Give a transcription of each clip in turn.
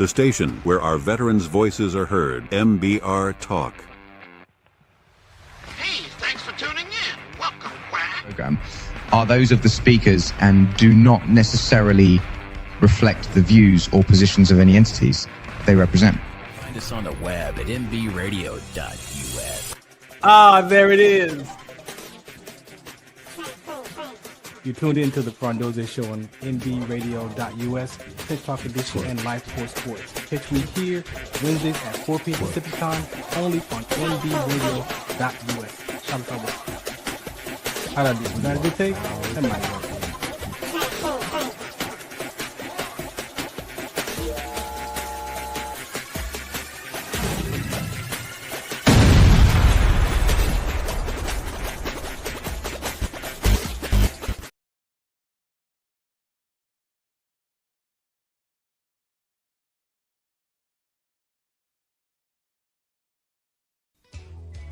The station where our veterans' voices are heard. MBR Talk. Hey, thanks for tuning in. Welcome, Quack. Program are those of the speakers and do not necessarily reflect the views or positions of any entities they represent. Find us on the web at mbradio.us. Ah, there it is. You tuned into the Farron Dozier Show on nbradio.us, Pitch Talk Edition, and Life Sports. Catch me here Wednesdays at 4 p.m. Pacific Time, only on nbradio.us. Shout out. How'd I do? Was that a good take? That might work.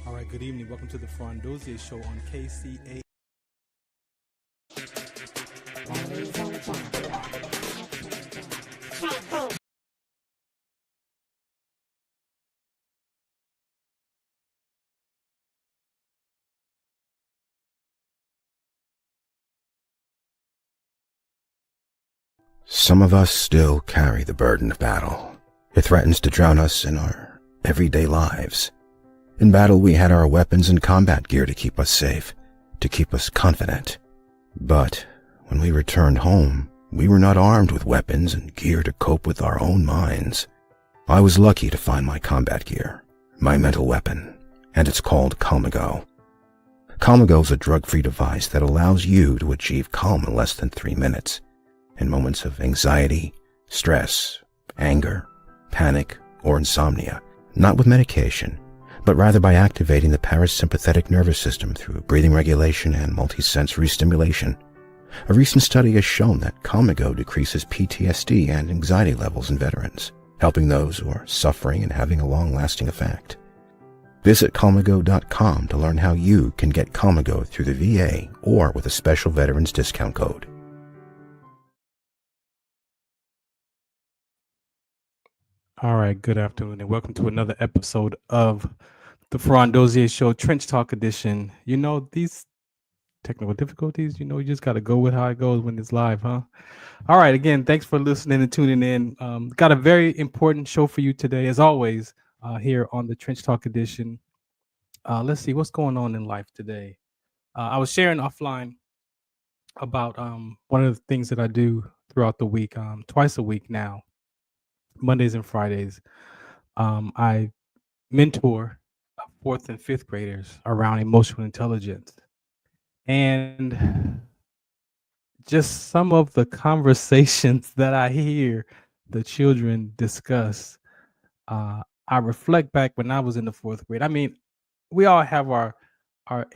All right, good evening. Welcome to the Farron Dozier Show on KCA. Some of us still carry the burden of battle. It threatens to drown us in our everyday lives. In battle, we had our weapons and combat gear to keep us safe, to keep us confident. But when we returned home, we were not armed with weapons and gear to cope with our own minds. I was lucky to find my combat gear, my mental weapon, and it's called Calmago. Calmago is a drug-free device that allows you to achieve calm in less than 3 minutes, in moments of anxiety, stress, anger, panic, or insomnia, not with medication, but rather by activating the parasympathetic nervous system through breathing regulation and multisensory stimulation. A recent study has shown that Calmago decreases PTSD and anxiety levels in veterans, helping those who are suffering and having a long-lasting effect. Visit Calmago.com to learn how you can get Calmago through the VA or with a special veterans discount code. All right, good afternoon, and welcome to another episode of the Farron Dozier Show, Trench Talk Edition. You know, these technical difficulties, you just got to go with how it goes when it's live, huh? All right, again, thanks for listening and tuning in. Got a very important show for you today, as always, here on the Trench Talk Edition. Let's see what's going on in life today. I was sharing offline about one of the things that I do throughout the week, twice a week now, Mondays and Fridays. I mentor 4th and 5th graders around emotional intelligence. And just some of the conversations that I hear the children discuss, I reflect back when I was in the 4th grade. I mean, we all have our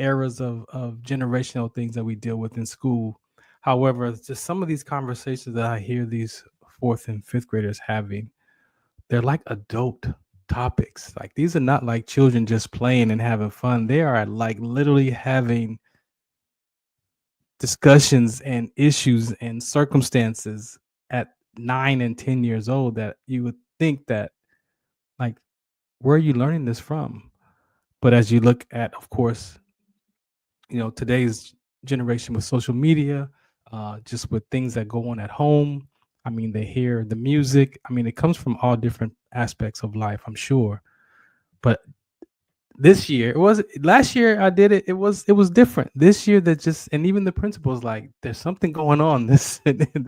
eras of generational things that we deal with in school. However, just some of these conversations that I hear these 4th and 5th graders having, they're like adult topics. Like, these are not like children just playing and having fun. They are like literally having discussions and issues and circumstances at 9 and 10 years old that you would think that, like, where are you learning this from? But as you look at, of course, today's generation with social media, just with things that go on at home, I mean, they hear the music. I mean, it comes from all different aspects of life, I'm sure. But this year, last year I did it. It was different. This year, and even the principal's like, there's something going on this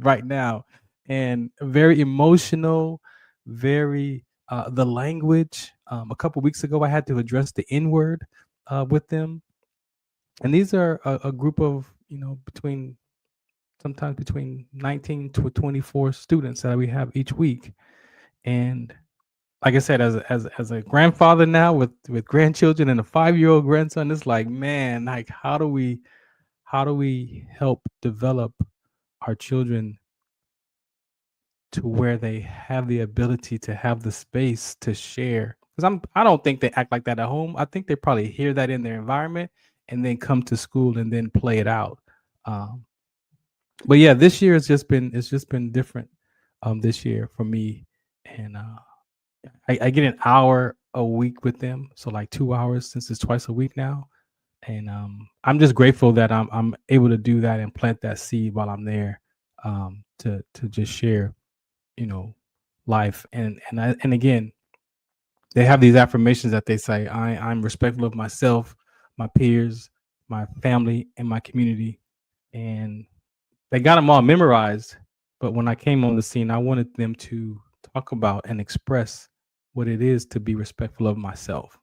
right now, and very emotional, very the language. A couple weeks ago, I had to address the N-word with them, and these are a group of sometimes between 19 to 24 students that we have each week. And like I said, as a grandfather now with grandchildren and a 5-year-old grandson, it's like, man, like, how do we help develop our children to where they have the ability to have the space to share? Because I don't think they act like that at home. I think they probably hear that in their environment and then come to school and then play it out. But yeah, this year it's just been different this year for me. and I get an hour a week with them, so like 2 hours since it's twice a week now. And I'm just grateful that I'm able to do that and plant that seed while I'm there, to just share, life. And again, they have these affirmations that they say, I'm respectful of myself, my peers, my family, and my community. And they got them all memorized. But when I came on the scene, I wanted them to talk about and express what it is to be respectful of myself.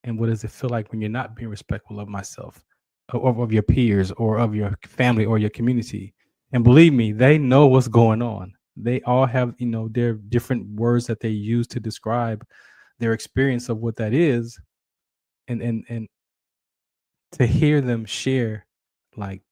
And what does it feel like when you're not being respectful of myself, or of your peers, or of your family, or your community? And believe me, they know what's going on. They all have, their different words that they use to describe their experience of what that is. And to hear them share like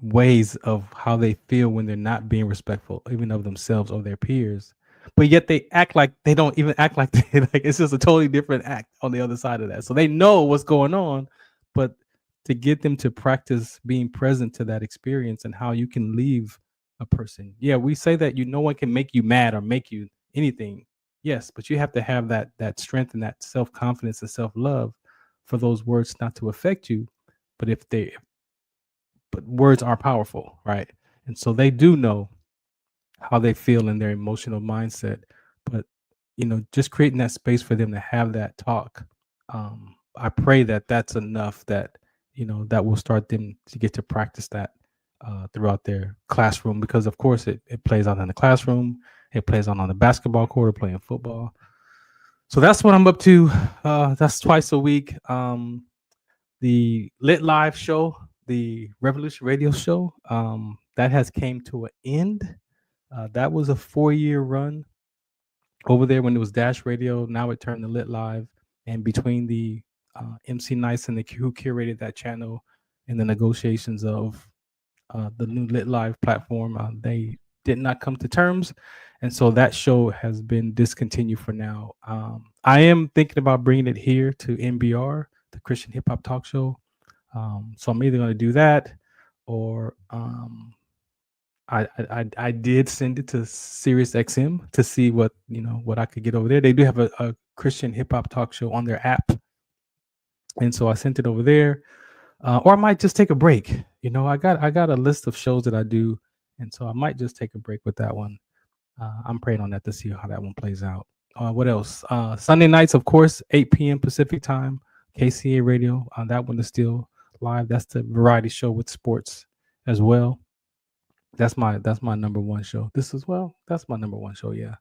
ways of how they feel when they're not being respectful, even of themselves or their peers, but yet they act like they don't even act like they like it's just a totally different act on the other side of that. So they know what's going on, but to get them to practice being present to that experience and how you can leave a person. Yeah, we say that no one can make you mad or make you anything. Yes, but you have to have that strength and that self-confidence and self-love for those words not to affect you. But but words are powerful, right? And so they do know how they feel in their emotional mindset. But just creating that space for them to have that talk, I pray that that's enough, that that will start them to get to practice that throughout their classroom, because of course it plays out in the classroom, it plays out on the basketball court, or playing football. So that's what I'm up to. That's twice a week. The Lit Live show, the Revolution Radio show, that has came to an end. That was a 4-year run over there when it was Dash Radio. Now it turned to Lit Live. And between the MC Nice and who curated that channel and the negotiations of the new Lit Live platform, they did not come to terms. And so that show has been discontinued for now. I am thinking about bringing it here to NBR, the Christian Hip Hop Talk Show. So I'm either going to do that, or I did send it to Sirius XM to see what I could get over there. They do have a Christian hip hop talk show on their app, and so I sent it over there. Or I might just take a break. I got a list of shows that I do, and so I might just take a break with that one. I'm praying on that to see how that one plays out. What else? Sunday nights, of course, 8 p.m. Pacific time, KCA Radio. That one is still live. That's the variety show with sports as well. That's my number one show. That's my number one show. Yeah.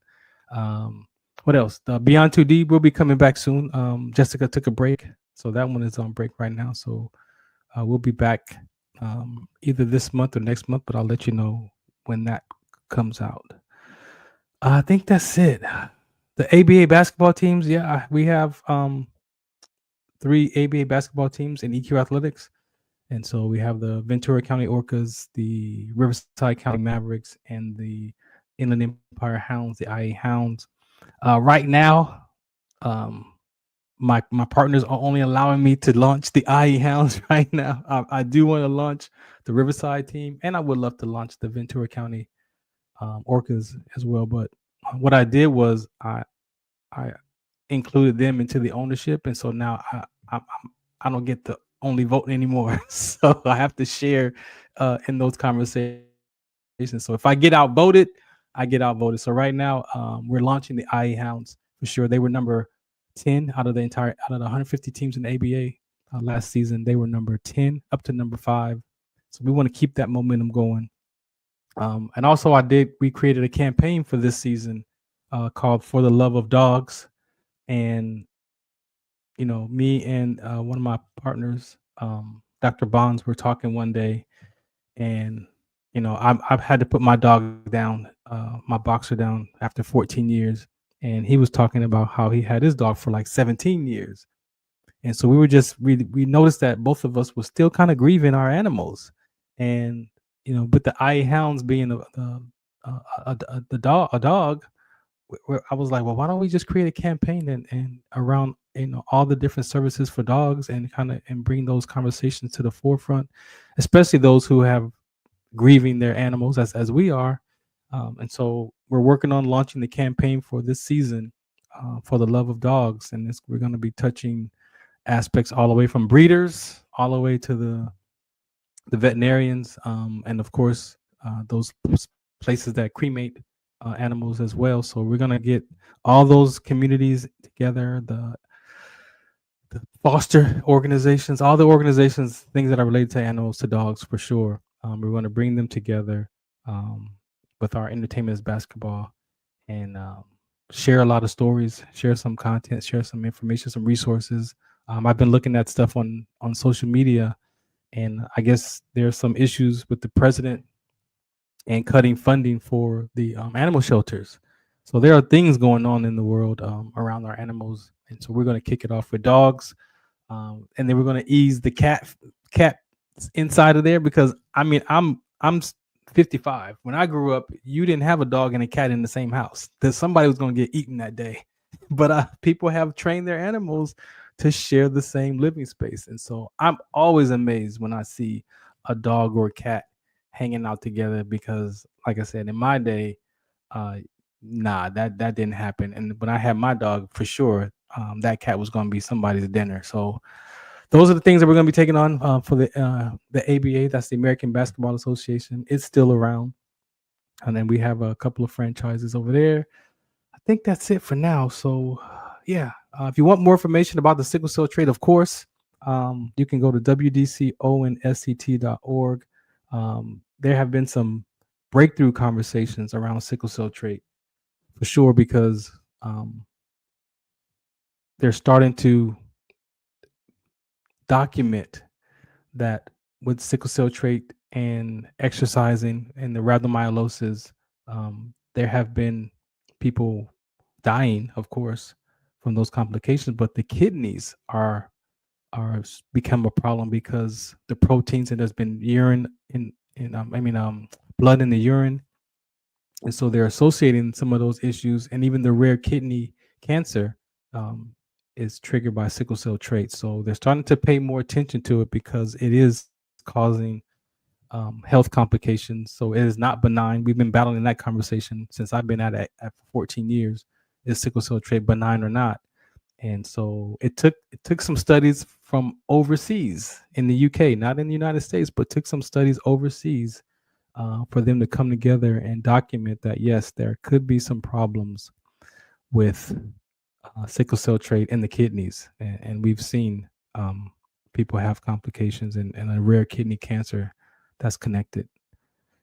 What else? The Beyond 2D will be coming back soon. Jessica took a break, so that one is on break right now. So we'll be back either this month or next month, but I'll let you know when that comes out. I think that's it. The ABA basketball teams. Yeah, we have 3 ABA basketball teams in EQ Athletics. And so we have the Ventura County Orcas, the Riverside County Mavericks, and the Inland Empire Hounds, the IE Hounds. Right now, my partners are only allowing me to launch the IE Hounds right now. I do want to launch the Riverside team, and I would love to launch the Ventura County Orcas as well. But what I did was I included them into the ownership, and so now I don't get to only vote anymore. So I have to share in those conversations. So if I get outvoted, I get outvoted. So right now, we're launching the IE Hounds for sure. They were number 10 out of the 150 teams in the ABA last season. They were number 10 up to number 5. So we want to keep that momentum going. And also we created a campaign for this season called For the Love of Dogs. And me and one of my partners, Dr. Bonds, were talking one day, and I've had to put my dog down, my boxer down, after 14 years, and he was talking about how he had his dog for like 17 years, and so we noticed that both of us were still kind of grieving our animals, and but the IE Hounds being a dog. I was like, well, why don't we just create a campaign and around all the different services for dogs, and bring those conversations to the forefront, especially those who have grieving their animals as we are, And so we're working on launching the campaign for this season for the love of dogs. And we're going to be touching aspects all the way from breeders all the way to the veterinarians, and of course those places that cremate animals as well. So we're going to get all those communities together, the foster organizations, all the organizations, things that are related to animals, to dogs for sure. We're going to bring them together with our entertainment as basketball, and share a lot of stories, share some content, share some information, some resources. I've been looking at stuff on social media, and I guess there's some issues with the president and cutting funding for the animal shelters. So there are things going on in the world around our animals, and so we're going to kick it off with dogs, and then we're going to ease the cat inside of there, because I mean I'm 55. When I grew up, you didn't have a dog and a cat in the same house. There's somebody was going to get eaten that day. But people have trained their animals to share the same living space, and so I'm always amazed when I see a dog or a cat hanging out together, because like I said, in my day, that didn't happen. And when I had my dog, for sure, that cat was going to be somebody's dinner. So those are the things that we're going to be taking on for the ABA. That's the American Basketball Association. It's still around, and then we have a couple of franchises over there. I think that's it for now. So yeah, if you want more information about the sickle cell trait, of course, you can go to wdconsct.org. There have been some breakthrough conversations around sickle cell trait for sure, because they're starting to document that with sickle cell trait and exercising and the rhabdomyolysis, there have been people dying, of course, from those complications, but the kidneys are become a problem because the proteins, and there's been urine blood in the urine, and so they're associating some of those issues, and even the rare kidney cancer is triggered by sickle cell trait. So they're starting to pay more attention to it because it is causing health complications. So it is not benign. We've been battling that conversation since I've been at it for 14 years. Is sickle cell trait benign or not? And so it took some studies from overseas in the UK, not in the United States, but took some studies overseas for them to come together and document that, yes, there could be some problems with sickle cell trait in the kidneys. And we've seen people have complications and a rare kidney cancer that's connected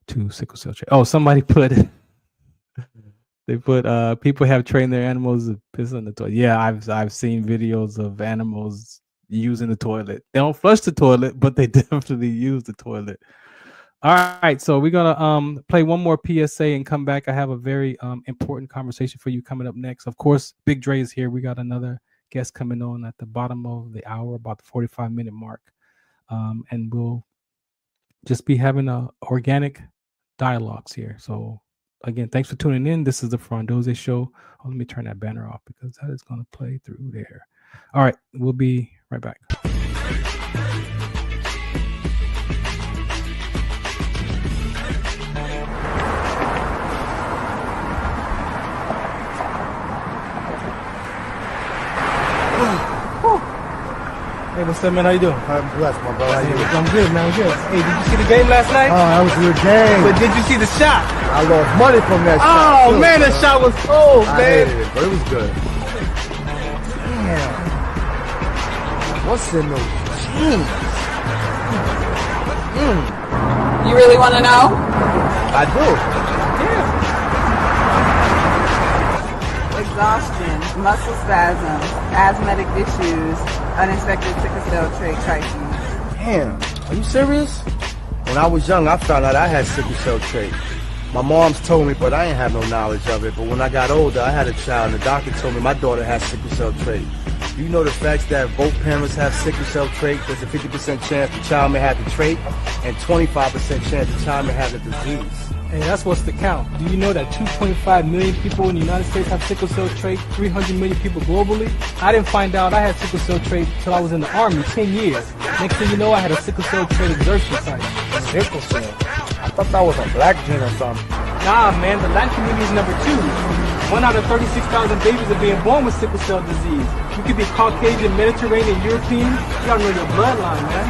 to sickle cell trait. Oh, somebody put... They put people have trained their animals to piss on the toilet. Yeah, I've seen videos of animals using the toilet. They don't flush the toilet, but they definitely use the toilet. All right, so we're gonna play one more PSA and come back. I have a very important conversation for you coming up next. Of course, Big Dre is here. We got another guest coming on at the bottom of the hour, about the 45-minute mark, and we'll just be having organic dialogues here. So. Again, thanks for tuning in. This is the Farron Dozier Show. Oh, let me turn that banner off because that is going to play through there. All right, we'll be right back. Hey, what's up, man? How you doing? I'm blessed, my brother. How you doing? I'm good, man. I'm good. Hey, did you see the game last night? Oh, that was a good game. But did you see the shot? I lost money from that shot. Oh, man, that shot was cold, I man. hated it, but it was good. Damn. What's in those jeans? You really want to know? I do. Exhaustion, muscle spasms, asthmatic issues, unexpected sickle cell trait crises. Damn. Are you serious? When I was young, I found out I had sickle cell trait. My mom's told me, but I ain't have no knowledge of it. But when I got older, I had a child, and the doctor told me my daughter has sickle cell trait. Do you know the facts that both parents have sickle cell trait? There's a 50% chance the child may have the trait, and 25% chance the child may have the disease. Hey, that's what's the count. Do you know that 2.5 million people in the United States have sickle cell trait, 300 million people globally? I didn't find out I had sickle cell trait until I was in the Army, 10 years. Next thing you know, I had a sickle cell trait exertion site. Sickle cell? I thought that was a black gene or something. Nah, man, the Latin community is number 2. 1 out of 36,000 babies are being born with sickle cell disease. You could be Caucasian, Mediterranean, European. You gotta know your bloodline, man.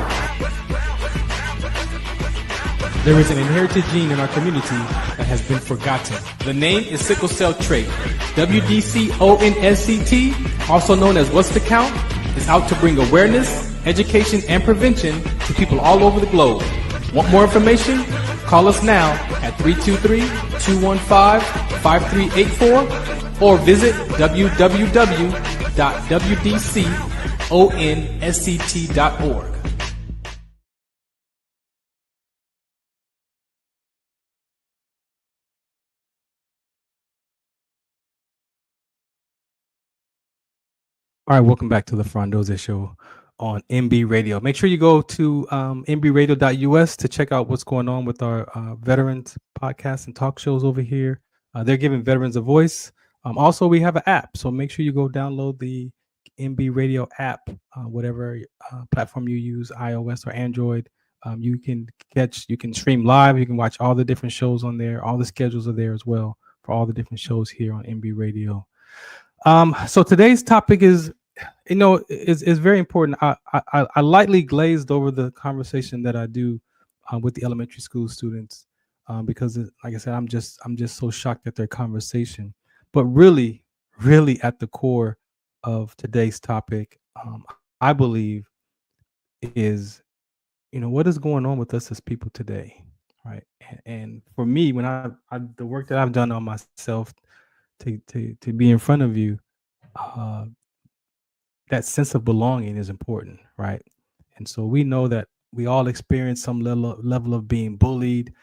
There is an inherited gene in our community that has been forgotten. The name is sickle cell trait. WDCONSCT, also known as What's the Count, is out to bring awareness, education, and prevention to people all over the globe. Want more information? Call us now at 323-215-5384 or visit www.wdconsct.org. All right, welcome back to the Farron Dozier Show on MB Radio. Make sure you go to mbradio.us to check out what's going on with our veterans podcasts and talk shows over here. They're giving veterans a voice. Also, we have an app, so make sure you go download the MB Radio app, whatever platform you use, iOS or Android. You can stream live. You can watch all the different shows on there. All the schedules are there as well for all the different shows here on MB Radio. So today's topic is very important. I lightly glazed over the conversation that I do with the elementary school students because, like I said, I'm just so shocked at their conversation. But really at the core of today's topic, I believe, is what is going on with us as people today, right? And for me, when the work that I've done on myself to be in front of you, that sense of belonging is important, right? And so we know that we all experience some level of being bullied.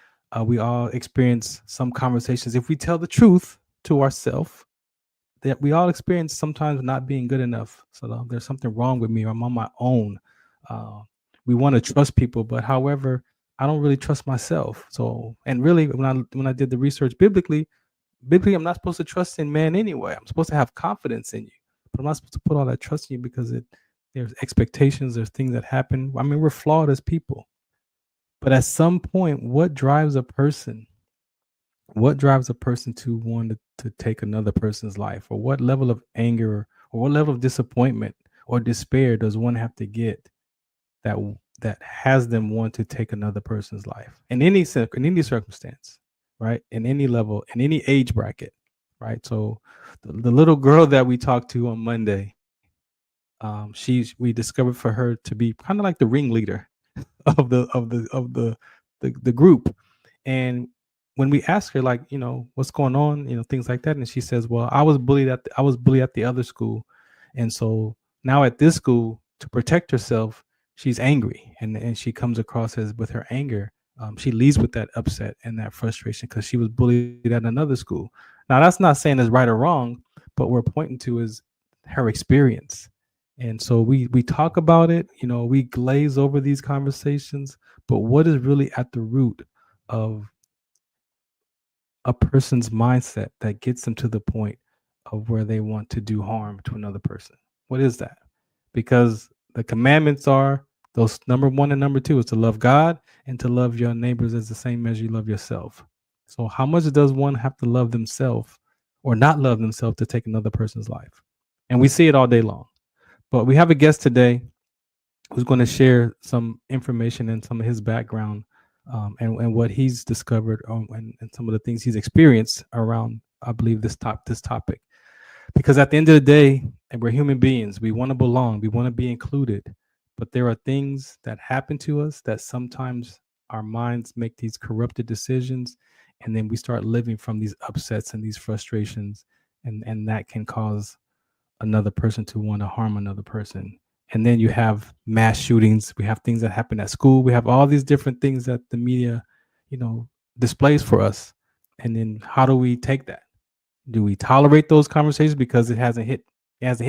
We all experience some conversations. If we tell the truth to ourselves, that we all experience sometimes not being good enough. So there's something wrong with me, or I'm on my own. We want to trust people, but however, I don't really trust myself. So, and really, when I did the research biblically, I'm not supposed to trust in man anyway. I'm supposed to have confidence in you, but I'm not supposed to put all that trust in you because there's expectations, there's things that happen. I mean, we're flawed as people. But at some point, what drives a person to want to take another person's life? Or what level of anger or what level of disappointment or despair does one have to get that has them want to take another person's life in any circumstance? Right? In any level, in any age bracket, right? So the little girl that we talked to on Monday, we discovered for her to be kind of like the ringleader of the group. And when we asked her, like, what's going on, things like that, and she says, well, I was bullied at the other school, and so now at this school, to protect herself, she's angry, and she comes across as with her anger. She leaves with that upset and that frustration because she was bullied at another school. Now, that's not saying it's right or wrong, but we're pointing to is her experience. And so we talk about it, we glaze over these conversations, but what is really at the root of a person's mindset that gets them to the point of where they want to do harm to another person? What is that? Because the commandments are, those number 1 and number 2 is to love God and to love your neighbors as the same as you love yourself. So how much does one have to love themselves or not love themselves to take another person's life? And we see it all day long. But we have a guest today who's going to share some information and some of his background and what he's discovered and some of the things he's experienced around, I believe, this topic. Because at the end of the day, and we're human beings, we want to belong, we want to be included. But there are things that happen to us that sometimes our minds make these corrupted decisions, and then we start living from these upsets and these frustrations, and that can cause another person to want to harm another person. And then you have mass shootings. We have things that happen at school. We have all these different things that the media, displays for us. And then how do we take that? Do we tolerate those conversations because it hasn't hit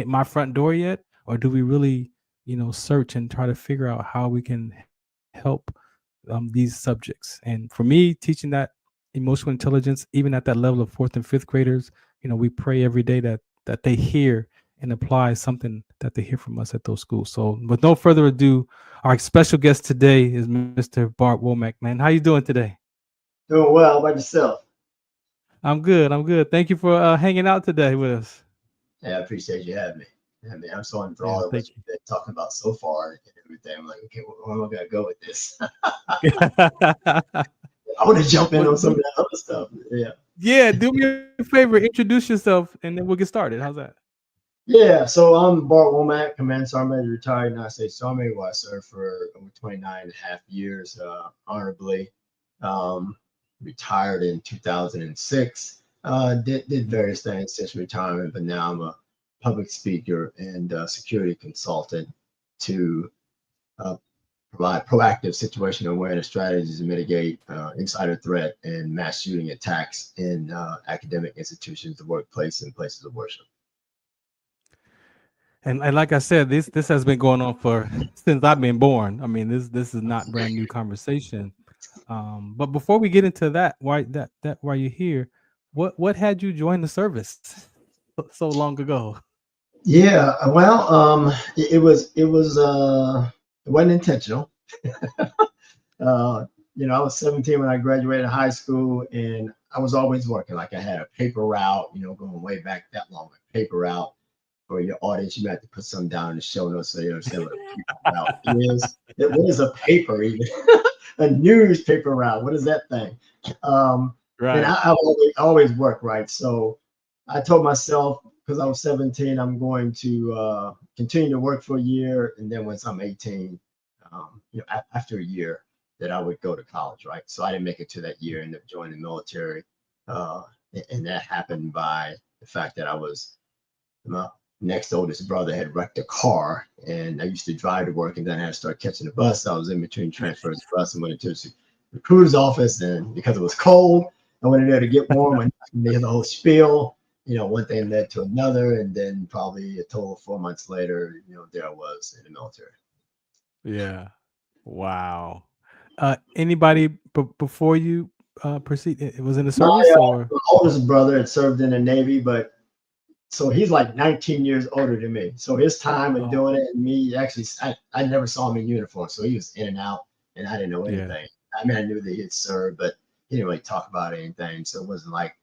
my front door yet? Or do we really search and try to figure out how we can help these subjects? And for me, teaching that emotional intelligence, even at that level of 4th and 5th graders, we pray every day that they hear and apply something that they hear from us at those schools. So with no further ado, our special guest today is Mr. Bart Womack. Man, how you doing today? Doing well. How about yourself? I'm good. I'm good. Thank you for hanging out today with us. Yeah, I appreciate you having me. I mean, I'm so Yeah, enthralled in what thank you've been talking about so far and everything. I'm like, okay, where am I gonna go with this? you. I want to jump in Well, on some of that other stuff. Yeah. yeah, do me a favor, introduce yourself, and then we'll get started. How's that? Yeah, so I'm Bart Womack, Command Sergeant Major, retired United States Army, where I served for over 29 and a half years, honorably. Um, Retired in 2006. Did various things since retirement, but now I'm a public speaker and security consultant to uh, provide proactive situational awareness strategies to mitigate insider threat and mass shooting attacks in academic institutions, the workplace, and places of worship. And like I said, this has been going on for since I've been born. I mean, this is not brand new conversation. But before we get into that, why you're here, what had you join the service so long ago? Yeah, well, it wasn't intentional. I was 17 when I graduated high school, and I was always working. Like I had a paper route, going way back that long, a paper route. For your audience, you might have to put some down in the show notes so you understand what a paper route is. What is a paper even? A newspaper route. What is that thing? And Right. I always work, right? So I told myself, because I was 17, I'm going to continue to work for a year, and then once I'm 18, after a year, that I would go to college, right? So I didn't make it to that year, ended up joining the military, uh, and that happened by the fact that I was my next oldest brother had wrecked a car, and I used to drive to work, and then I had to start catching the bus. I was in between transfers to bus and went into the recruiter's office, and because it was cold, I went in there to get warm, and they had the whole spiel. One thing led to another, and then probably a total of 4 months later, there I was in the military. Yeah. Wow. Anybody before you proceed? It was in the service or? My oldest brother had served in the Navy, but so he's like 19 years older than me. So his time of Oh, doing it, and me actually, I never saw him in uniform. So he was in and out, and I didn't know yeah. anything. I mean, I knew that he had served, but he didn't really talk about anything. So it wasn't like,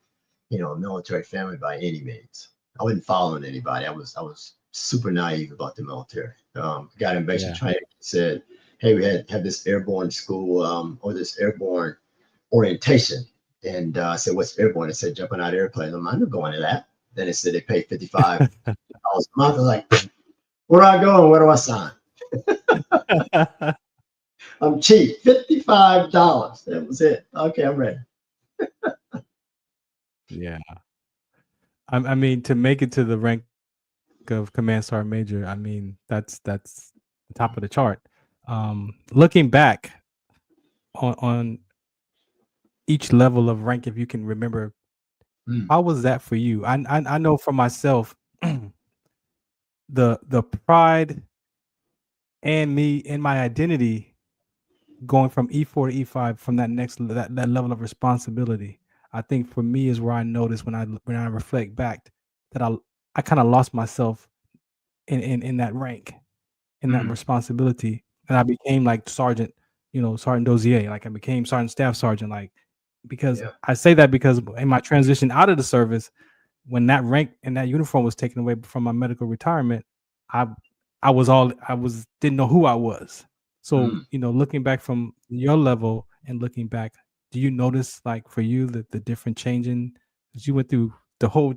a military family by any means. I wasn't following anybody. I was super naive about the military. Got in basic training, said, hey, we have this airborne school or this airborne orientation. And I said, what's airborne? It said jumping out of airplanes. I'm not going to that. Then it said they pay $55 a month. I was like, where do I go and where do I sign? I'm cheap. $55. That was it. Okay, I'm ready. Yeah. I mean, to make it to the rank of Command Sergeant Major, I mean, that's the top of the chart. Looking back on each level of rank, if you can remember, how was that for you? I know for myself, the pride and me and my identity going from E4 to E5 from that that level of responsibility. I think for me is where I noticed when I reflect back that I kind of lost myself in that rank, in that responsibility, and I became like Sergeant, Sergeant Dozier. Like I became Sergeant Staff Sergeant, like because I say that because in my transition out of the service, when that rank and that uniform was taken away from my medical retirement, I didn't know who I was. So, looking back from your level and looking back, do you notice like for you that the different changing as you went through the whole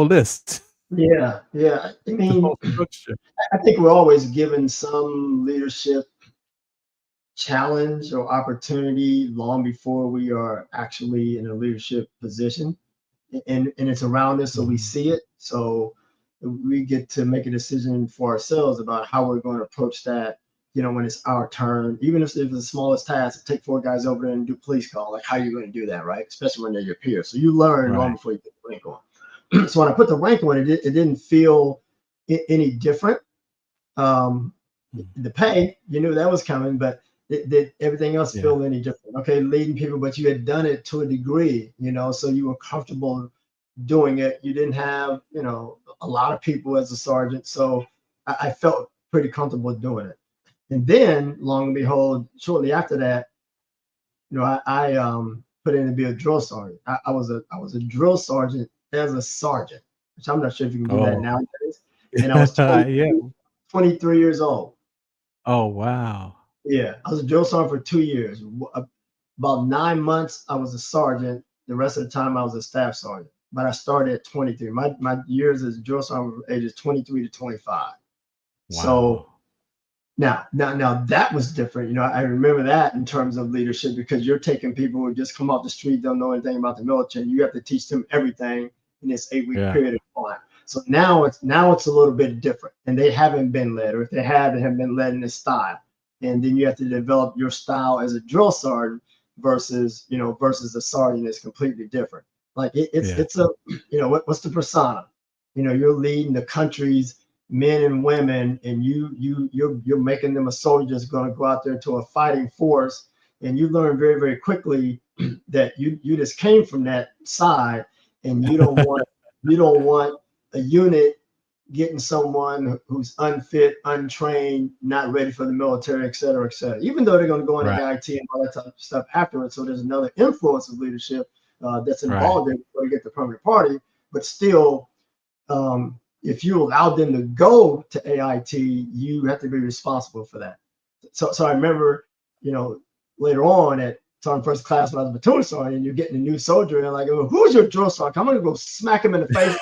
list? Yeah. I The mean, whole structure. I think we're always given some leadership challenge or opportunity long before we are actually in a leadership position. And it's around us, so we see it. So we get to make a decision for ourselves about how we're going to approach that. When it's our turn, even if it's the smallest task, take 4 guys over there and do police call. Like, how are you going to do that, right? Especially when they're your peers. So you learn long before you put the rank on. So when I put the rank on, it didn't feel any different. The pay, you knew that was coming, but did everything else feel any different? Okay, leading people, but you had done it to a degree, so you were comfortable doing it. You didn't have, a lot of people as a sergeant, so I felt pretty comfortable doing it. And then, long and behold, shortly after that, I put in to be a drill sergeant. I was a drill sergeant as a sergeant, which I'm not sure if you can do that nowadays. And I was 23 years old. Oh, wow. Yeah, I was a drill sergeant for 2 years. About 9 months, I was a sergeant. The rest of the time, I was a staff sergeant. But I started at 23. My years as a drill sergeant were ages 23 to 25. Wow. So now that was different. You know, I remember that in terms of leadership, because you're taking people who just come off the street, don't know anything about the military, and you have to teach them everything in this 8-week period of time. So now it's a little bit different, and they haven't been led, or if they haven't been led in this style. And then you have to develop your style as a drill sergeant versus a sergeant is completely different. Like it's a, what's the persona? You know, you're leading the country's men and women, and you're making them a soldier that's going to go out there to a fighting force. And you learn very, very quickly that you just came from that side, and you don't want a unit getting someone who's unfit, untrained, not ready for the military, et cetera, even though they're going to go into the IT and all that type of stuff afterwards. So there's another influence of leadership that's involved there before you get the permanent party. But still, if you allow them to go to AIT, you have to be responsible for that. So I remember, later on at Sergeant First Class when I was a platoon sergeant, and you're getting a new soldier, and they're like, oh, who's your drill sergeant? I'm going to go smack him in the face.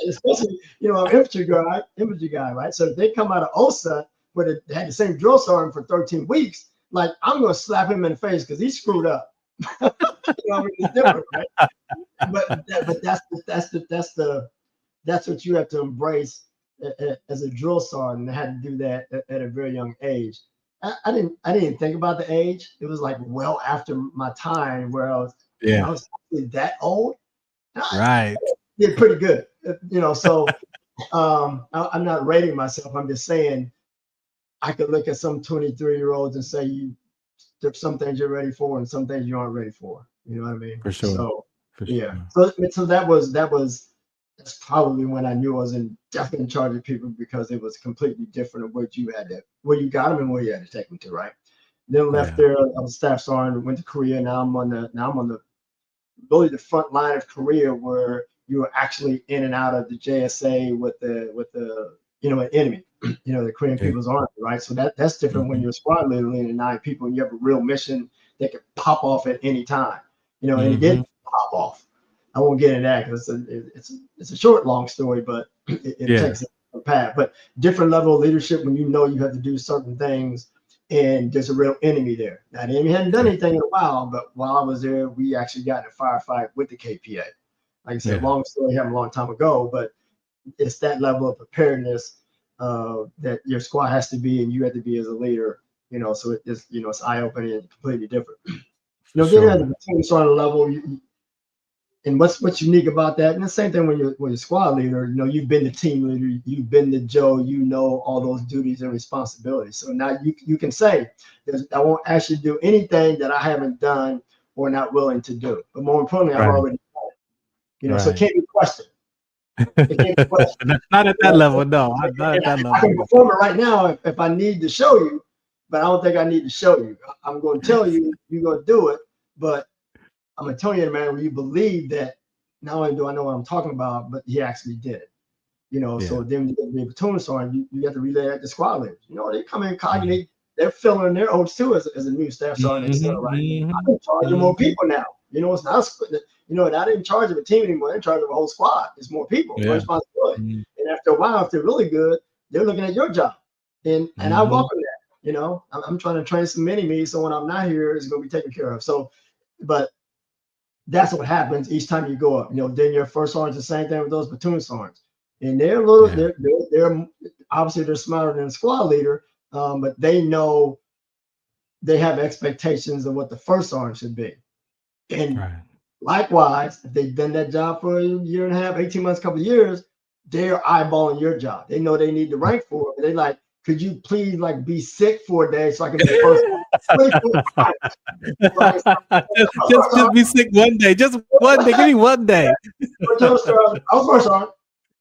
Especially, I'm infantry guy, right? So if they come out of OSA, but they had the same drill sergeant for 13 weeks, like, I'm going to slap him in the face because he screwed up. It's different, right? But that's what you have to embrace as a drill sergeant. I had to do that at a very young age. I didn't think about the age. It was like well after my time where I was that old. Right. Did pretty good, So I'm not rating myself. I'm just saying I could look at some 23-year-olds and say there's some things you're ready for and some things you aren't ready for. You know what I mean? For sure. So sure. So that's probably when I knew I was definitely in charge of people, because it was completely different of where you got them and where you had to take them to, right? Then left there. I was staff sergeant, went to Korea. Now I'm on the really the front line of Korea, where you were actually in and out of the JSA with the an enemy, the Korean People's Army, right? So that's different when you're a squad leader leading 9 people and you have a real mission that can pop off at any time, and it did pop off. I won't get into that because it's a short, long story, but it takes a path. But different level of leadership when you have to do certain things, and there's a real enemy there. Now, the enemy hadn't done anything in a while, but while I was there, we actually got in a firefight with the KPA. Like I said, long story, happened a long time ago, but it's that level of preparedness that your squad has to be, and you have to be as a leader. So it's eye-opening and completely different. Getting at the platoon sergeant level, and what's unique about that, and the same thing when you're squad leader, you've been the team leader, you've been the Joe, all those duties and responsibilities. So now you can say, I won't actually do anything that I haven't done or not willing to do. But more importantly, I've already done it. So it can't be questioned. It can't be questioned. Not at that level, no. Not at that level. I can perform it right now if I need to show you, but I don't think I need to show you. I'm going to tell you, you're going to do it, but I'm going to tell you, man, where you believe that not only do I know what I'm talking about, but he actually did it. So then when you get to be a platoon sergeant, you have to relay that to squad leaders. They come in cognate, they're filling their oats too as a new staff sergeant, right? I'm in charge of more people now. It's not, not in charge of a team anymore. They're in charge of a whole squad. It's more people, more responsibility. And after a while, if they're really good, they're looking at your job. And I welcome that. I'm trying to train some mini-me, so when I'm not here, it's going to be taken care of. So, but that's what happens each time you go up. Then your first sergeant's the same thing with those platoon sergeants. And they're they're obviously they're smarter than the squad leader, but they know they have expectations of what the first sergeant should be. And likewise, if they've done that job for a year and a half, 18 months, couple of years, they're eyeballing your job. They know they need to rank for it. They're like, could you please be sick for a day so I can be the first just be sick one day. Just one day. Give me one day. I was first sergeant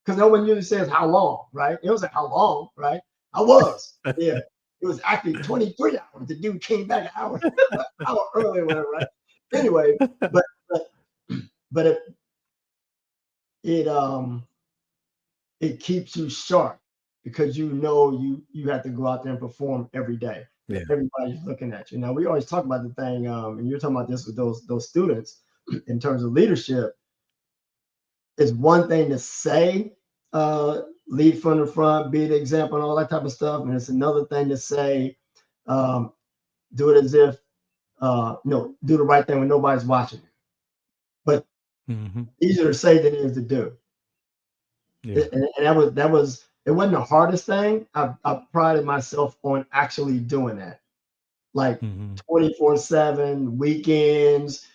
because no one usually says how long, right? It was like how long, right? I was, yeah. It was actually 23 hours. The dude came back an hour, hour early, or whatever, right? Anyway, but it keeps you sharp because you have to go out there and perform every day. Yeah. Everybody's looking at you. Now we always talk about the thing, and you're talking about this with those students in terms of leadership. It's one thing to say, lead from the front, be the example, and all that type of stuff, and it's another thing to say, do it as if no, do the right thing when nobody's watching. But easier to say than it is to do. Yeah. And that was it wasn't the hardest thing. I prided myself on actually doing that. Like 24/7, weekends,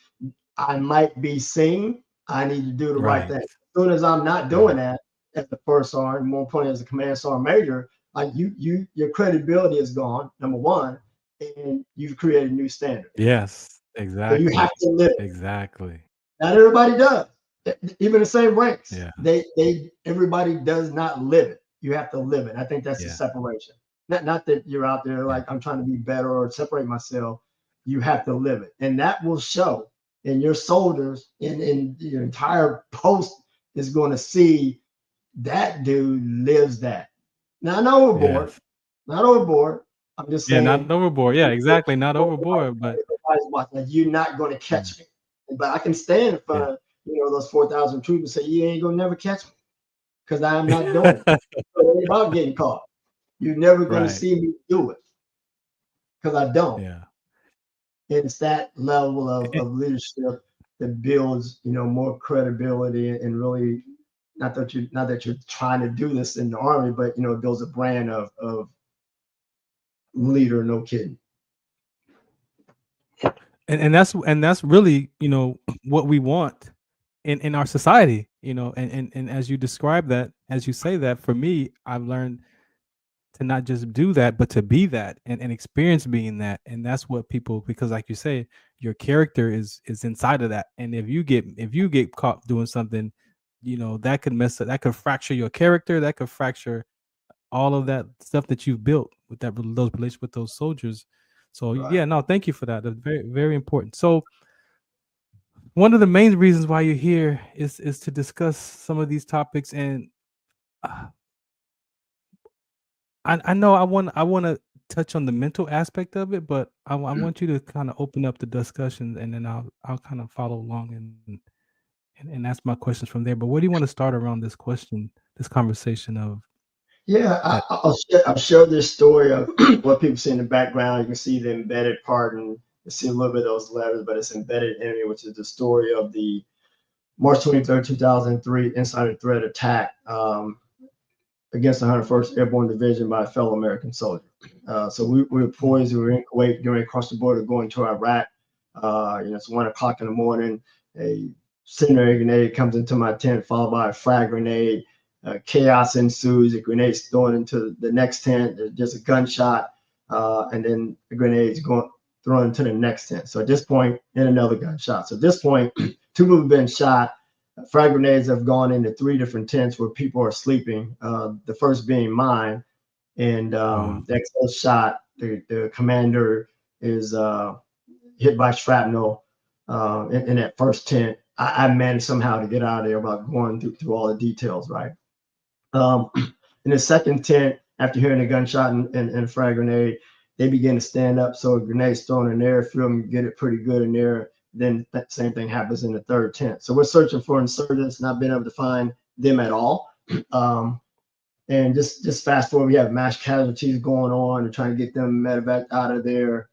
I might be seen. I need to do the right thing. As soon as I'm not doing that as the first sergeant, more importantly as a command sergeant major, like your credibility is gone, number one, and you've created a new standard. Yes, exactly. So you have to live. Exactly. Not everybody does. Even the same ranks. Yeah. Everybody does not live it. You have to live it. I think that's the separation. Not that you're out there like I'm trying to be better or separate myself. You have to live it. And that will show. And your soldiers in your entire post is going to see that dude lives that. Not overboard. Yes. Not overboard. I'm just saying. Yeah, not overboard. Yeah, exactly. Not overboard. But like, you're not going to catch me. But I can stand in front of those 4,000 troops and say, you ain't going to never catch me because I'm not doing it. So it ain't about getting caught. You're never going to see me do it because I don't. Yeah. It's that level of leadership that builds, more credibility and really not that you're trying to do this in the Army, but it builds a brand of leader, no kidding. And that's really, what we want in our society, and as you describe that, as you say that, for me, I've learned to not just do that, but to be that and experience being that. And that's what people, because like you say, your character is inside of that. And if you get caught doing something, that could mess up, that could fracture your character, that could fracture all of that stuff that you've built with those relationships with those soldiers. So thank you for that. That's very, very important. So one of the main reasons why you're here is to discuss some of these topics. And I know I want to touch on the mental aspect of it, but I want you to kind of open up the discussion, and then I'll kind of follow along and ask my questions from there. But where do you want to start around this conversation of? Yeah, I'll show this story of what people see in the background. You can see the embedded part, and you see a little bit of those letters, but it's embedded in it, which is the story of the March 23rd, 2003 insider threat attack against the 101st Airborne Division by a fellow American soldier. So we were poised, we were in Kuwait during across the border going to Iraq. It's 1 o'clock in the morning. A incendiary grenade comes into my tent, followed by a frag grenade. Chaos ensues. The grenade's thrown into the next tent. There's just a gunshot, and then the grenade's thrown into the next tent. So at this point, and another gunshot. So at this point, 2 people have been shot. Frag grenades have gone into 3 different tents where people are sleeping. The first being mine, and the exposed shot. The commander is hit by shrapnel in that first tent. I managed somehow to get out of there without going through all the details, right? In the second tent, after hearing a gunshot and a frag grenade, they begin to stand up. So a grenade's thrown in there, feel them get it pretty good in there. Then that same thing happens in the third tent. So we're searching for insurgents, not being able to find them at all. And just fast forward, we have mass casualties going on and trying to get them medevac out of there.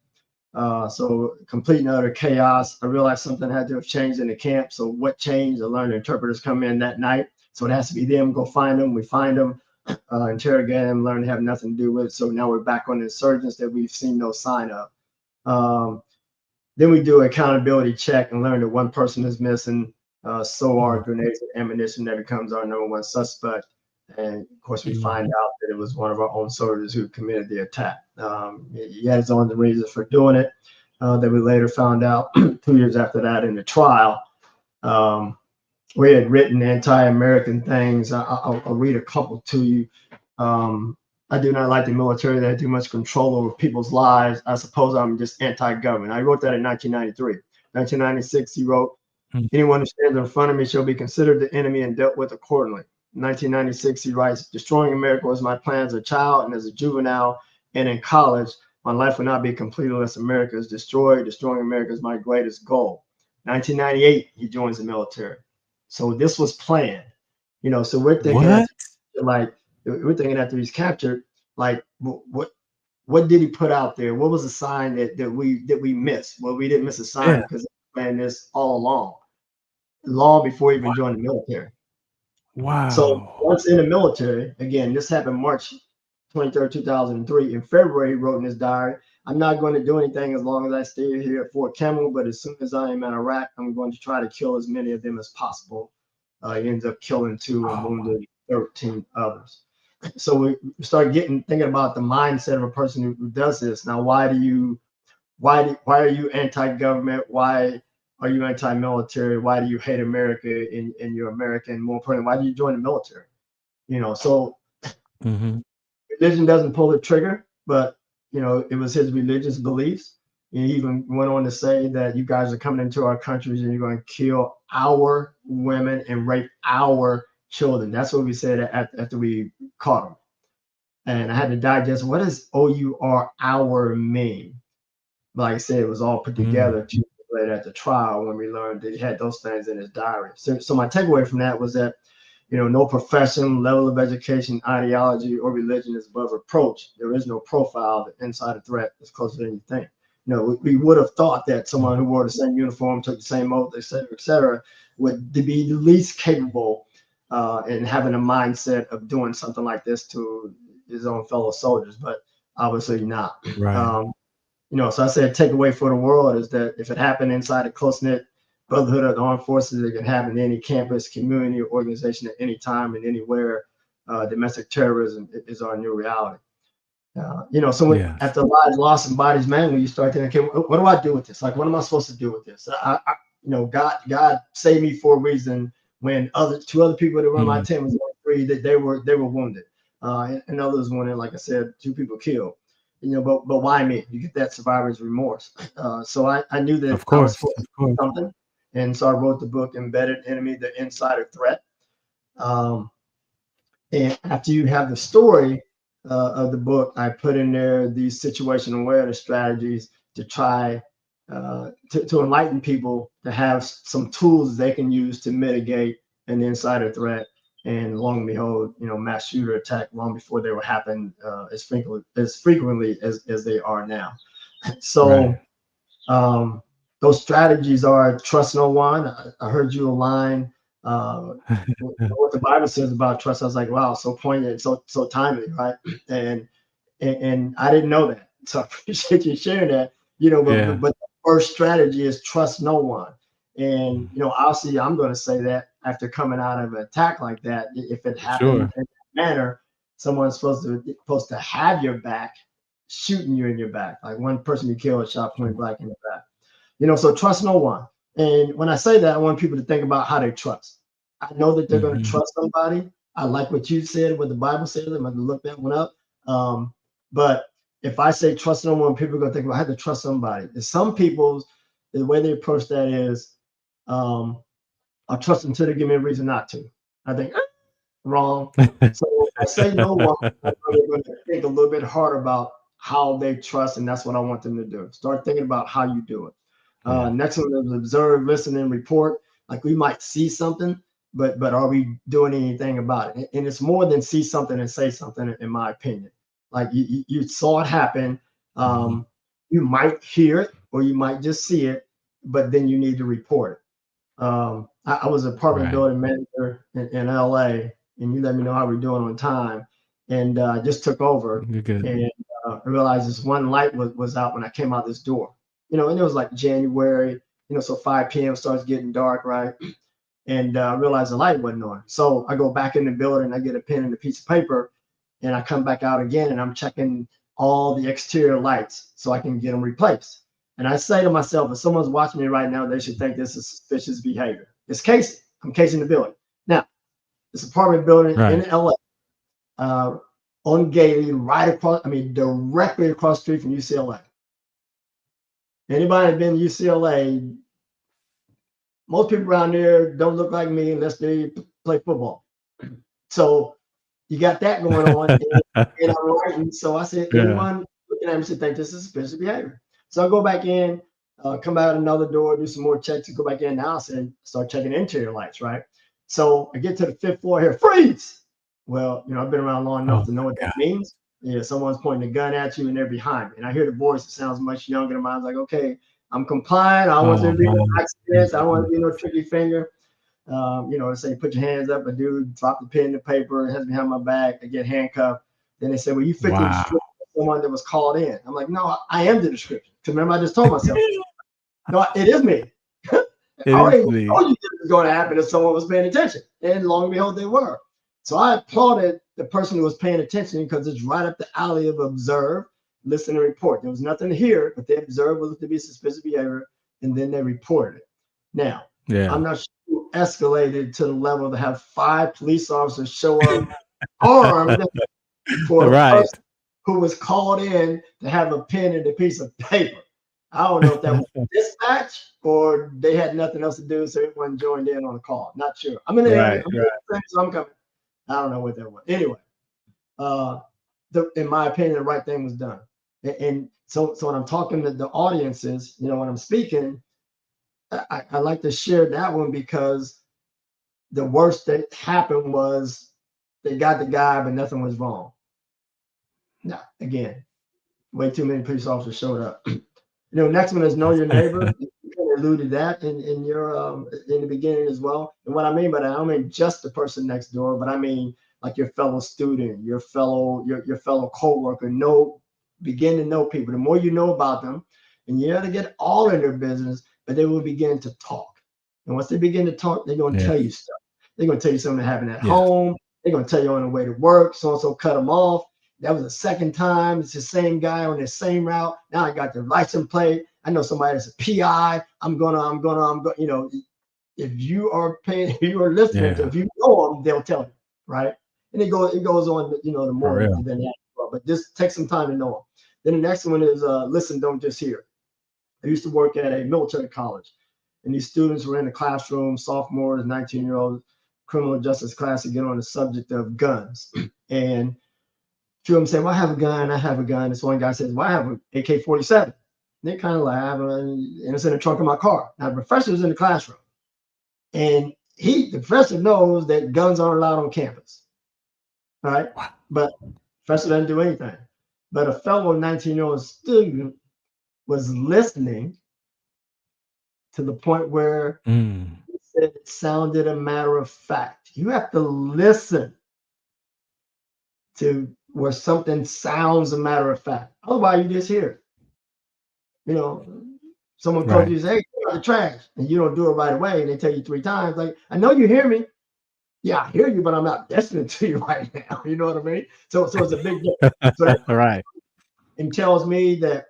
So complete and utter chaos. I realized something had to have changed in the camp. So what changed? I learned interpreters come in that night. So it has to be them. Go find them. We find them, interrogate them, learn to have nothing to do with it. So now we're back on the insurgents that we've seen no sign of. Then we do an accountability check and learn that one person is missing. So are grenades and ammunition. That becomes our number one suspect. And of course, we find out that it was one of our own soldiers who committed the attack. He had his own reasons for doing it that we later found out 2 years after that in the trial. We had written anti-American things. I'll read a couple to you. I do not like the military. They have too much control over people's lives. I suppose I'm just anti-government. I wrote that in 1993. 1996, he wrote, anyone who stands in front of me shall be considered the enemy and dealt with accordingly. 1996, he writes, destroying America was my plan as a child and as a juvenile and in college. My life will not be complete unless America is destroyed. Destroying America is my greatest goal. 1998, he joins the military. So this was planned, so we're thinking we're thinking after he's captured, like what did he put out there? What was the sign that we missed? Well, we didn't miss a sign because they planned this all along, long before he even joined the military. Wow. So once in the military, again, this happened March 23rd, 2003. In February, he wrote in his diary, I'm not going to do anything as long as I stay here at Fort Campbell, but as soon as I am in Iraq, I'm going to try to kill as many of them as possible. He ends up killing 2 and wounded 13 others. So we start thinking about the mindset of a person who does this. Now, why are you anti-government? Why are you anti-military? Why do you hate America and you're American? More importantly, why do you join the military? So religion doesn't pull the trigger, but it was his religious beliefs. He even went on to say that you guys are coming into our countries and you're going to kill our women and rape our children. That's what we said after we caught him. And I had to digest, what does our mean? Like I said, it was all put together 2 years later at the trial when we learned that he had those things in his diary. So my takeaway from that was that, no profession, level of education, ideology, or religion is above reproach. There is no profile. The insider threat is closer than you think. We would have thought that someone who wore the same uniform, took the same oath, et cetera, would be the least capable in having a mindset of doing something like this to his own fellow soldiers, but obviously not. Right. So I said takeaway for the world is that if it happened inside a close-knit brotherhood of the armed forces, it can happen in any campus, community, or organization at any time and anywhere. Domestic terrorism is our new reality. So after lives lost and bodies mangled, you start thinking, okay, what do I do with this? Like, what am I supposed to do with this? God saved me for a reason. When 2 other people that were on my team was only 3, that they were wounded, and others wanted, like I said, 2 people killed. But why me? You get that survivor's remorse. So I knew that I was supposed to do something, and so I wrote the book Embedded Enemy: The Insider Threat. And after you have the story of the book, I put in there these situational awareness strategies to try to enlighten people to have some tools they can use to mitigate an insider threat. And lo and behold, mass shooter attack long before they were happening as frequently as they are now. So those strategies are trust no one. I heard you align what the Bible says about trust. I was like, wow, so poignant, so timely, right? And I didn't know that, so I appreciate you sharing that. But the first strategy is trust no one. And obviously, I'm going to say that after coming out of an attack like that, if it happened in that manner, someone's supposed to have your back, shooting you in your back. Like one person you killed shot point blank in the back. So trust no one. And when I say that, I want people to think about how they trust. I know that they're going to trust somebody. I like what you said, what the Bible says. I'm going to look that one up. But if I say trust no one, people are going to think, well, I have to trust somebody. And some people, the way they approach that is, I'll trust until they give me a reason not to. I think, wrong. So I say no one, I'm really going to think a little bit harder about how they trust, and that's what I want them to do. Start thinking about how you do it. Next one is observe, listen, and report. Like we might see something, but are we doing anything about it? And it's more than see something and say something, in my opinion. Like you saw it happen. You might hear it or you might just see it, but then you need to report it. I was an apartment building manager in LA, and you let me know how we're doing on time. And I just took over. You're good. And I realized this one light was out when I came out this door. And it was like January, so 5 p.m. starts getting dark, right? And I realized the light wasn't on. So I go back in the building, I get a pen and a piece of paper, and I come back out again, and I'm checking all the exterior lights so I can get them replaced. And I say to myself, if someone's watching me right now, they should think this is suspicious behavior. It's casing. I'm casing the building. Now, this apartment building in LA, on Gailey, directly across the street from UCLA. Anybody been to UCLA? Most people around there don't look like me unless they play football. So you got that going on. And I'm writing. So I said, anyone looking at me should think this is suspicious behavior. So I go back in, come out another door, do some more checks, and go back in the house and start checking interior lights, right? So I get to the 5th floor here, freeze. Well, I've been around long enough to know what that means. Yeah, someone's pointing a gun at you and they're behind me. And I hear the voice, it sounds much younger than mine. I was like, okay, I'm complying. I don't want there to be no accidents. I don't want to be no tricky finger. Say put your hands up. A dude dropped the pen in the paper, has behind my back. I get handcuffed. Then they say, well, you fit the description of someone that was called in. I'm like, no, I am the description. Because remember, I just told myself, no, it is me. I already told you this was going to happen if someone was paying attention. And long and behold, they were. So I applauded the person who was paying attention because it's right up the alley of observe, listen, and report. There was nothing to hear, but they observed what looked to be suspicious behavior, and then they reported it. Now, I'm not sure who escalated to the level to have 5 police officers show up armed for a person who was called in to have a pen and a piece of paper. I don't know if that was dispatch or they had nothing else to do, so everyone joined in on the call. Not sure. I'm in the area, so I'm coming. I don't know what that was. Anyway, in my opinion, the right thing was done. And so when I'm talking to the audiences, when I'm speaking, I like to share that one because the worst that happened was they got the guy, but nothing was wrong. Now, again, way too many police officers showed up. Next one is know your neighbor. You kind of alluded that in your in the beginning as well. And what I mean by that, I don't mean just the person next door, but I mean like your fellow student, your fellow coworker. Begin to know people. The more you know about them, and you have to get all in their business, but they will begin to talk. And once they begin to talk, they're going to tell you stuff. They're going to tell you something that happened at home. They're going to tell you on the way to work. So cut them off. That was the second time. It's the same guy on the same route. Now I got the license plate. I know somebody that's a PI. I'm gonna. If you are paying, if you are listening to, if you know them, they'll tell you, right? And it goes on, the more than that. But just take some time to know them. Then the next one is listen, don't just hear. I used to work at a military college, and these students were in the classroom, sophomores, 19-year-old criminal justice class to get on the subject of guns. And two of them say, well, I have a gun. This one guy says, well, I have an AK-47. They kind of laugh, and it's in the trunk of my car. Now, the professor's in the classroom, and the professor knows that guns aren't allowed on campus, right? But the professor doesn't do anything. But a fellow 19-year-old student was listening to the point where he said it sounded a matter of fact. You have to listen to where something sounds a matter of fact. Otherwise, you just hear it. Someone calls you and says, hey, get out the trash, and you don't do it right away, and they tell you 3 times, like, I know you hear me. Yeah, I hear you, but I'm not listening to you right now. You know what I mean? So it's a big difference. So that and tells me that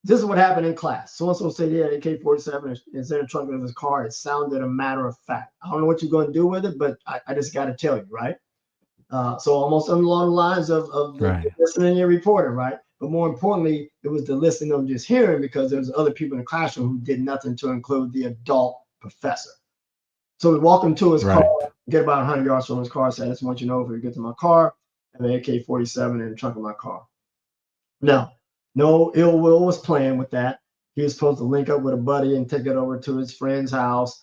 this is what happened in class. So-and-so said, yeah, AK-47 is in the trunk of his car. It sounded a matter of fact. I don't know what you're going to do with it, but I just got to tell you, right? So almost along the lines of the listening and reporting, right? But more importantly, it was the listening and just hearing, because there was other people in the classroom who did nothing to include the adult professor. So we walk him to his car, get about 100 yards from his car, say, I just want you to know if you get to my car, I have an AK-47 in the trunk of my car. Now, no ill will was playing with that. He was supposed to link up with a buddy and take it over to his friend's house,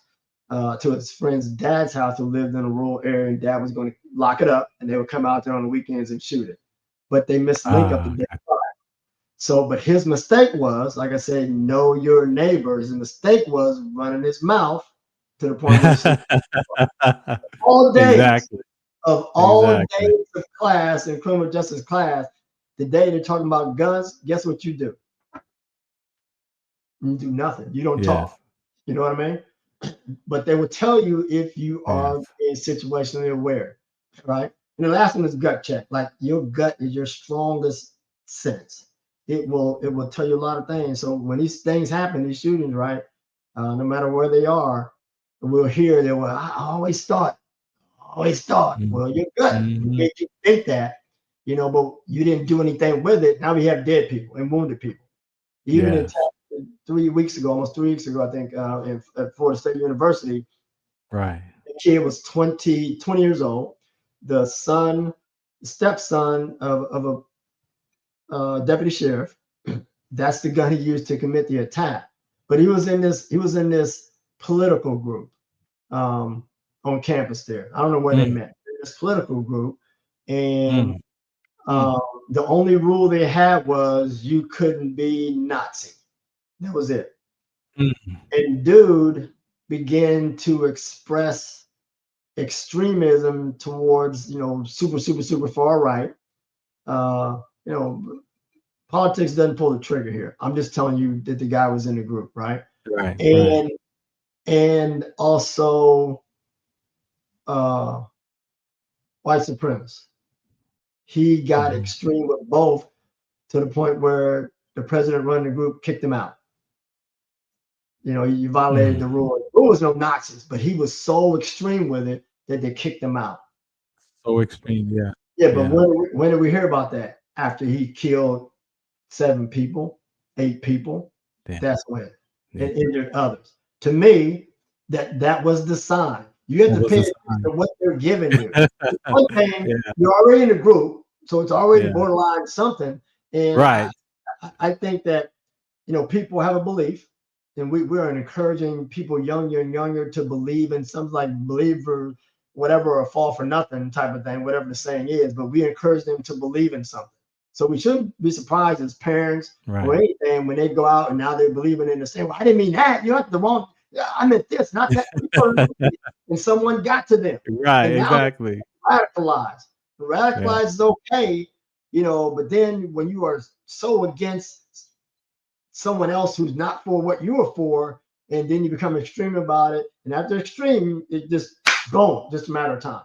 to his friend's dad's house, who lived in a rural area, and dad was going to lock it up, and they would come out there on the weekends and shoot it. But they missed the link up the day prior. So, but his mistake was, like I said, know your neighbors. The mistake was running his mouth to the point where all days of all days of class in criminal justice class, the day they're talking about guns, guess what you do? You do nothing. You don't talk. You know what I mean? But they will tell you if you are being situationally aware, right? And the last one is gut check. Like, your gut is your strongest sense. It will tell you a lot of things. So when these things happen, these shootings, right? No matter where they are, we'll hear that. Well, I always thought. Well, your gut made you think that. but you didn't do anything with it. Now we have dead people and wounded people. Even in 3 weeks ago, almost 3 weeks ago, I think, at Florida State University, Right. the kid was 20 years old. The stepson of a deputy sheriff. That's the gun he used to commit the attack. But he was in this political group on campus there. I don't know where they met. This political group, and the only rule they had was you couldn't be Nazi. That was it. And dude began to express extremism towards, super far right. Politics doesn't pull the trigger here. I'm just telling you that the guy was in the group, right? Right. And also white supremacists. He got extreme with both to the point where the president running the group kicked him out. You violated the rule. There was no Nazis, but he was so extreme with it that they kicked him out. So extreme, yeah. Yeah, but when did we hear about that? After he killed 7 people, 8 people. Damn. That's when. And injured others. To me, that was the sign. You have to pay attention to what they're giving you. One thing, you're already in a group, so it's already borderline something. And right. I think that people have a belief, and we're encouraging people younger and younger to believe in something like believe for whatever or fall for nothing type of thing, whatever the saying is. But we encourage them to believe in something. So we shouldn't be surprised as parents or anything when they go out and now they're believing in the same. Well, I didn't mean that. You're the wrong. I meant this, not that. And someone got to them. Right. Exactly. Radicalized. Radicalized is okay, but then when you are so against someone else who's not for what you are for, and then you become extreme about it, and after extreme, it just boom, just a matter of time.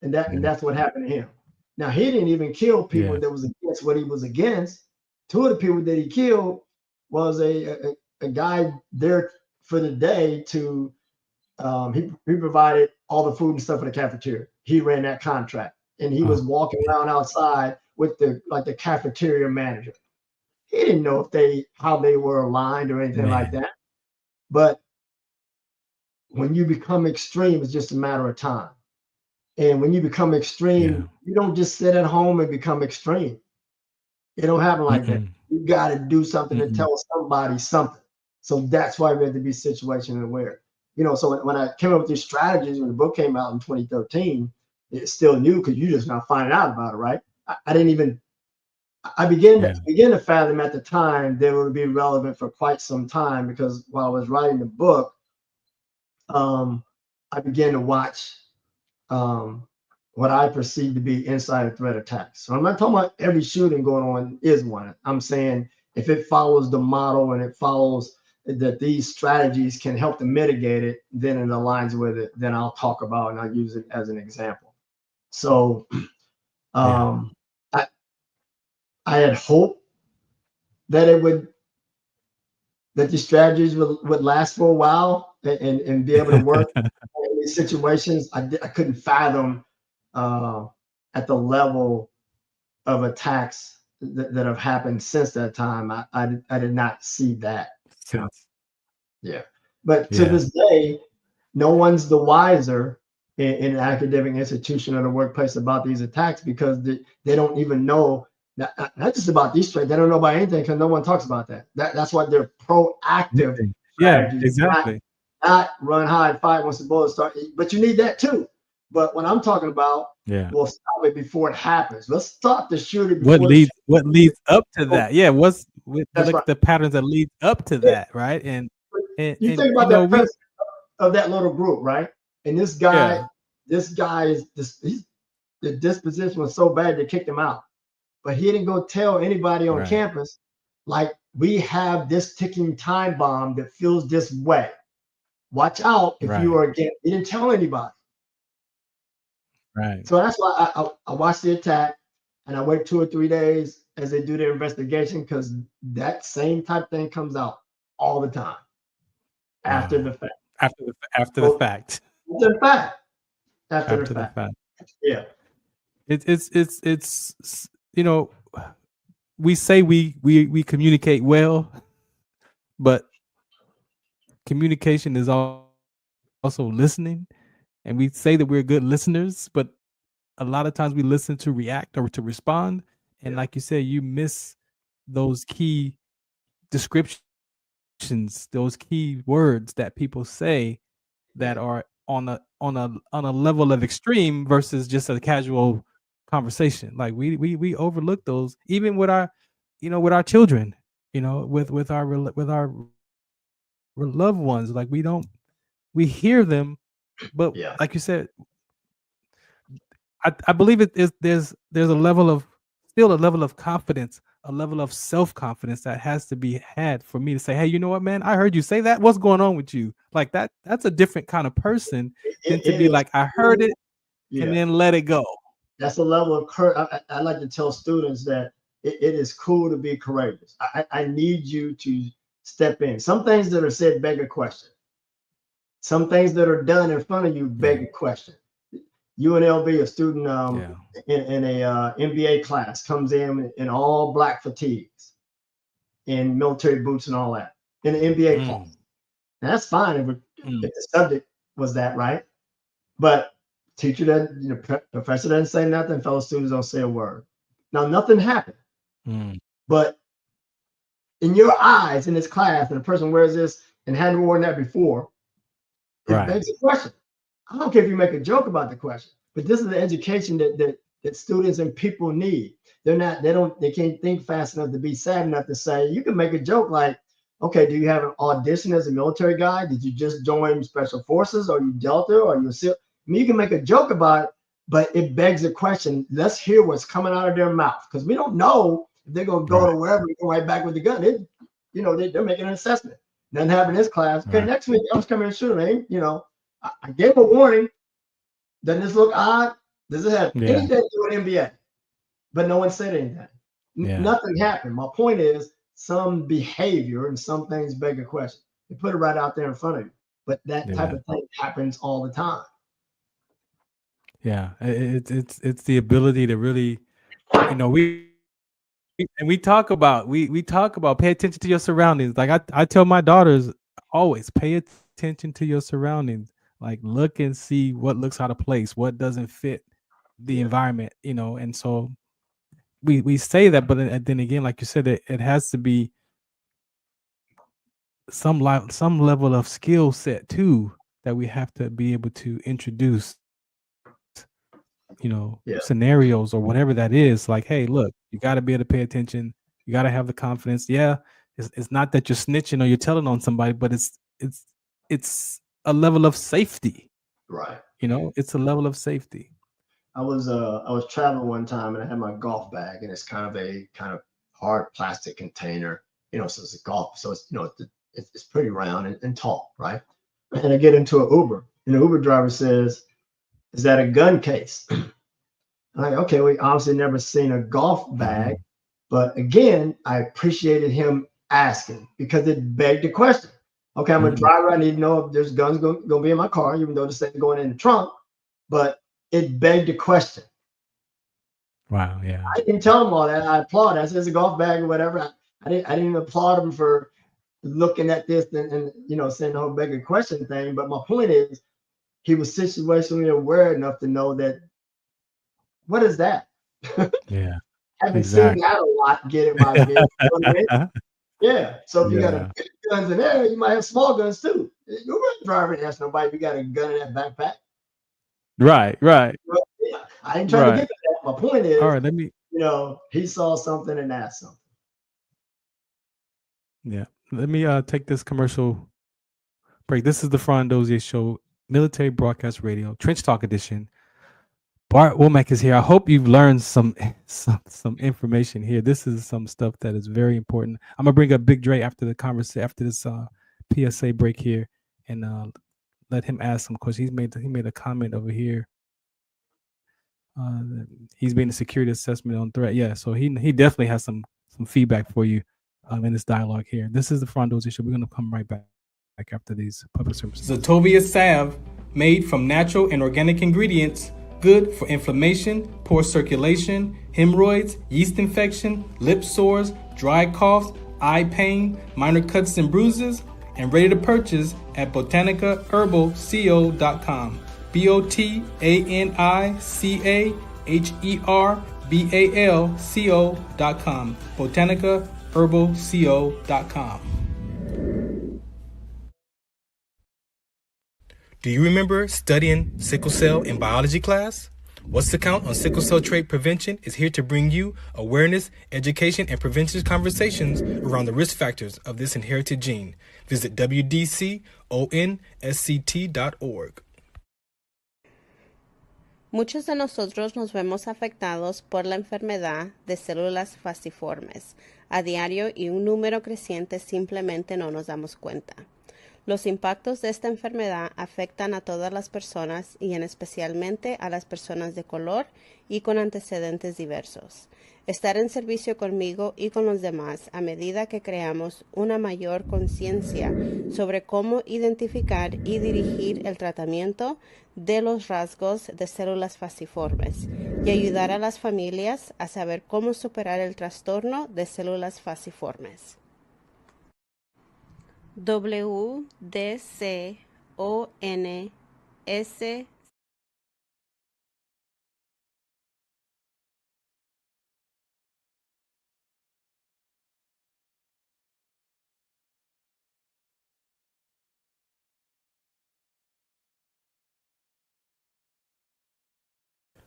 And that's what happened to him. Now, he didn't even kill people that was against what he was against. 2 of the people that he killed was a guy there for the day to, he provided all the food and stuff for the cafeteria. He ran that contract, and he was walking around outside with the cafeteria manager. He didn't know how they were aligned or anything like that. But when you become extreme, it's just a matter of time. And when you become extreme, you don't just sit at home and become extreme. It don't happen like that. You got to do something to tell somebody something. So that's why we have to be situational aware. So when I came up with these strategies, when the book came out in 2013, it's still new because you're just not finding out about it, right? I began to fathom at the time they would be relevant for quite some time, because while I was writing the book, I began to watch what I perceive to be insider threat attacks. So I'm not talking about every shooting going on is one. I'm saying if it follows the model and it follows that these strategies can help to mitigate it, then it aligns with it, then I'll talk about and I'll use it as an example. So I had hoped that these strategies would last for a while and be able to work in these situations. I couldn't fathom at the level of attacks that have happened since that time. I did not see that. But to this day, no one's the wiser in an academic institution or the workplace about these attacks, because they don't even know. Not just about these traits. They don't know about anything because no one talks about that. That's why they're proactive. Yeah, exactly. Not run, hide, fight once the bullets start. But you need that too. But when I'm talking about, we'll stop it before it happens. Let's stop the shooting. What leads up to that? Yeah, what's the patterns that lead up to that, right? And you think about that person of that little group, right? And this guy the disposition was so bad they kicked him out. But he didn't go tell anybody on campus, like, we have this ticking time bomb that feels this way. Watch out if you are against. He didn't tell anybody. Right. So that's why I watched the attack, and I wait 2 or 3 days as they do their investigation, because that same type thing comes out all the time after the fact. After the fact. After the fact. Yeah. It's you know, we say we communicate well, but communication is also listening, and we say that we're good listeners, but a lot of times we listen to react or to respond, and like you said, you miss those key descriptions, those key words that people say that are on a level of extreme versus just a casual conversation. Like we overlook those, even with our, with our children, with our loved ones. Like we hear them, but like you said, I believe it is there's a level of confidence, a level of self-confidence that has to be had for me to say, hey, you know what, man, I heard you say that. What's going on with you? Like that's a different kind of person than to be like, I heard it and then let it go. That's a level of courage. I like to tell students that it is cool to be courageous. I need you to step in. Some things that are said beg a question. Some things that are done in front of you beg a question. UNLV, a student in a MBA class, comes in all black fatigues, in military boots and all that, in an MBA class. Now, that's fine if the subject was that, right? But teacher doesn't, professor doesn't say nothing, fellow students don't say a word. Now, nothing happened. But in your eyes, in this class, and the person wears this and hadn't worn that before, it begs a question. I don't care if you make a joke about the question, but this is the education that students and people need. They can't think fast enough to be sad enough to say, you can make a joke like, okay, do you have an audition as a military guy? Did you just join special forces? Are you Delta? Are you a SEAL? I mean, you can make a joke about it, but it begs a question. Let's hear what's coming out of their mouth, because we don't know if they're going to go to wherever and go right back with the gun. They're making an assessment. Nothing happened in this class. Okay, next week, I'm just coming and shooting. I gave a warning. Doesn't this look odd? Does it have anything to do with NBA? But no one said anything. Nothing happened. My point is, some behavior and some things beg a question. You put it right out there in front of you. But that type of thing happens all the time. Yeah, it's the ability to really, we talk about pay attention to your surroundings. Like I tell my daughters always, pay attention to your surroundings. Like look and see what looks out of place, what doesn't fit the environment, and so we say that, but then again, like you said, it has to be some level of skill set too that we have to be able to introduce, scenarios or whatever that is. Like, hey, look, you got to be able to pay attention. You got to have the confidence. It's not that you're snitching or you're telling on somebody, but it's a level of safety, right? It's a level of safety. I was traveling one time and I had my golf bag, and it's kind of hard plastic container, so it's a golf, so it's pretty round and tall, right? And I get into an Uber, and the Uber driver says, "Is that a gun case?" I'm like, okay, we obviously never seen a golf bag, but again, I appreciated him asking because it begged the question. Okay, I'm a driver. I need to know if there's guns going to be in my car, even though this thing going in the trunk. But it begged the question. Wow, yeah. I didn't tell him all that. I applaud. I said it's a golf bag or whatever. I didn't even applaud him for looking at this and saying the whole begging question thing. But my point is, he was situationally aware enough to know that. What is that? Yeah. Haven't seen that a lot. Get it, my vehicle. Yeah. So if you got a big guns in there, you might have small guns too. You're not driving and ask nobody if you got a gun in that backpack. Right. Well, yeah, I ain't trying to get to that. My point is, all right, he saw something and asked something. Yeah. Let me take this commercial break. This is the Farron Dozier Show, Military Broadcast Radio, Trench Talk Edition. Bart Womack is here. I hope you've learned some information here. This is some stuff that is very important. I'm gonna bring up Big Dre after the conversation, after this PSA break here, and let him ask some questions. He made a comment over here. He's made a security assessment on threat. Yeah, so he definitely has some feedback for you in this dialogue here. This is the Farron Dozier Show. We're gonna come right back after these public services. Zetovia salve, made from natural and organic ingredients, Good for inflammation, poor circulation, hemorrhoids, yeast infection, lip sores, dry coughs, eye pain, minor cuts and bruises, and ready to purchase at botanicaherbalco.com. botanicaherbalco.com. botanicaherbalco.com. Do you remember studying sickle cell in biology class? What's the Count on Sickle Cell Trait Prevention is here to bring you awareness, education, and prevention conversations around the risk factors of this inherited gene. Visit wdconsct.org. Muchos de nosotros nos vemos afectados por la enfermedad de células falciformes a diario y un número creciente simplemente no nos damos cuenta. Los impactos de esta enfermedad afectan a todas las personas y en especialmente a las personas de color y con antecedentes diversos. Estar en servicio conmigo y con los demás a medida que creamos una mayor conciencia sobre cómo identificar y dirigir el tratamiento de los rasgos de células falciformes y ayudar a las familias a saber cómo superar el trastorno de células falciformes. WDCONS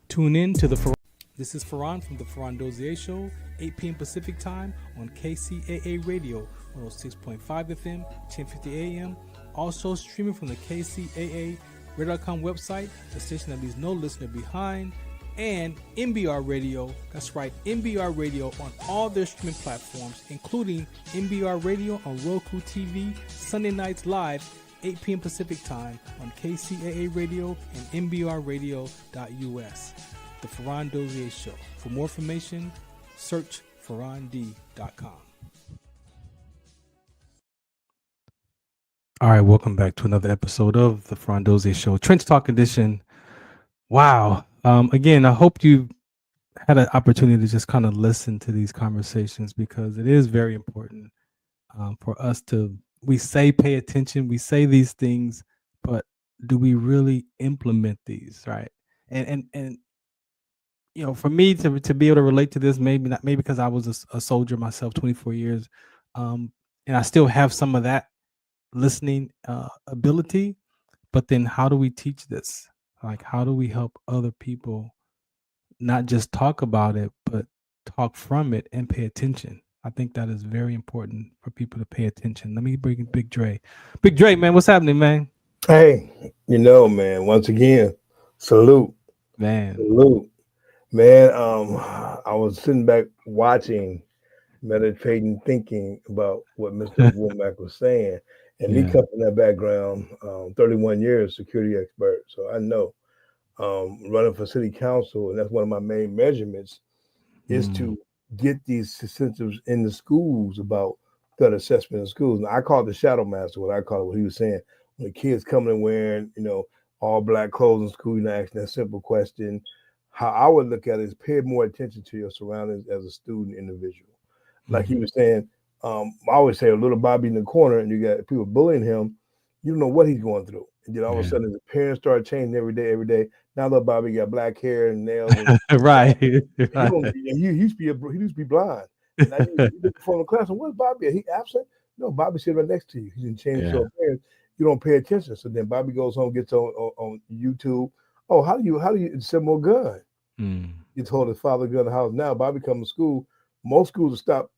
Tune in to the This is Farron from the Farron Dozier Show, 8 p.m. Pacific Time on KCAA Radio, 106.5 FM, 1050 AM. Also streaming from the KCAA Radio.com website, the station that leaves no listener behind, and MBR Radio. That's right, MBR Radio on all their streaming platforms, including MBR Radio on Roku TV, Sunday nights live, 8 p.m. Pacific Time on KCAA Radio and MBRradio.us. The Farron Dozier Show. For more information, search farrond.com. All right, welcome back to another episode of the Farron Dozier Show, Trench Talk Edition. Wow. Again, I hope you had an opportunity to just kind of listen to these conversations because it is very important for us to, we say pay attention, we say these things, but do we really implement these, right? And you know, for me to be able to relate to this, maybe because I was a soldier myself, 24 years, and I still have some of that listening ability. But then, how do we teach this? Like, how do we help other people not just talk about it, but talk from it and pay attention? I think that is very important for people to pay attention. Let me bring in Big Dre. Big Dre, man, what's happening, man? Hey, you know, man, once again, salute. Man. Salute. Man, I was sitting back watching, meditating, thinking about what Mr. Womack was saying. And me coming from that background, 31 years security expert. So I know running for city council, and that's one of my main measurements, is to get these incentives in the schools about threat assessment in schools. And I call it the shadow master, what he was saying. When the kids coming and wearing, you know, all black clothes in school, you're not asking that simple question. How I would look at it is pay more attention to your surroundings as a student individual. Like he was saying, I always say a little Bobby in the corner and you got people bullying him, you don't know what he's going through. And then all of a sudden his parents start changing every day. Now little Bobby got black hair and nails. And, right. He used to be blind. And now you look from the class and where's Bobby? Is he absent? No, Bobby's sitting right next to you. He didn't change his parents. You don't pay attention. So then Bobby goes home, gets on YouTube. Oh, how do you assemble a gun? He told his father gun in the house. Now Bobby come to school. Most schools will stop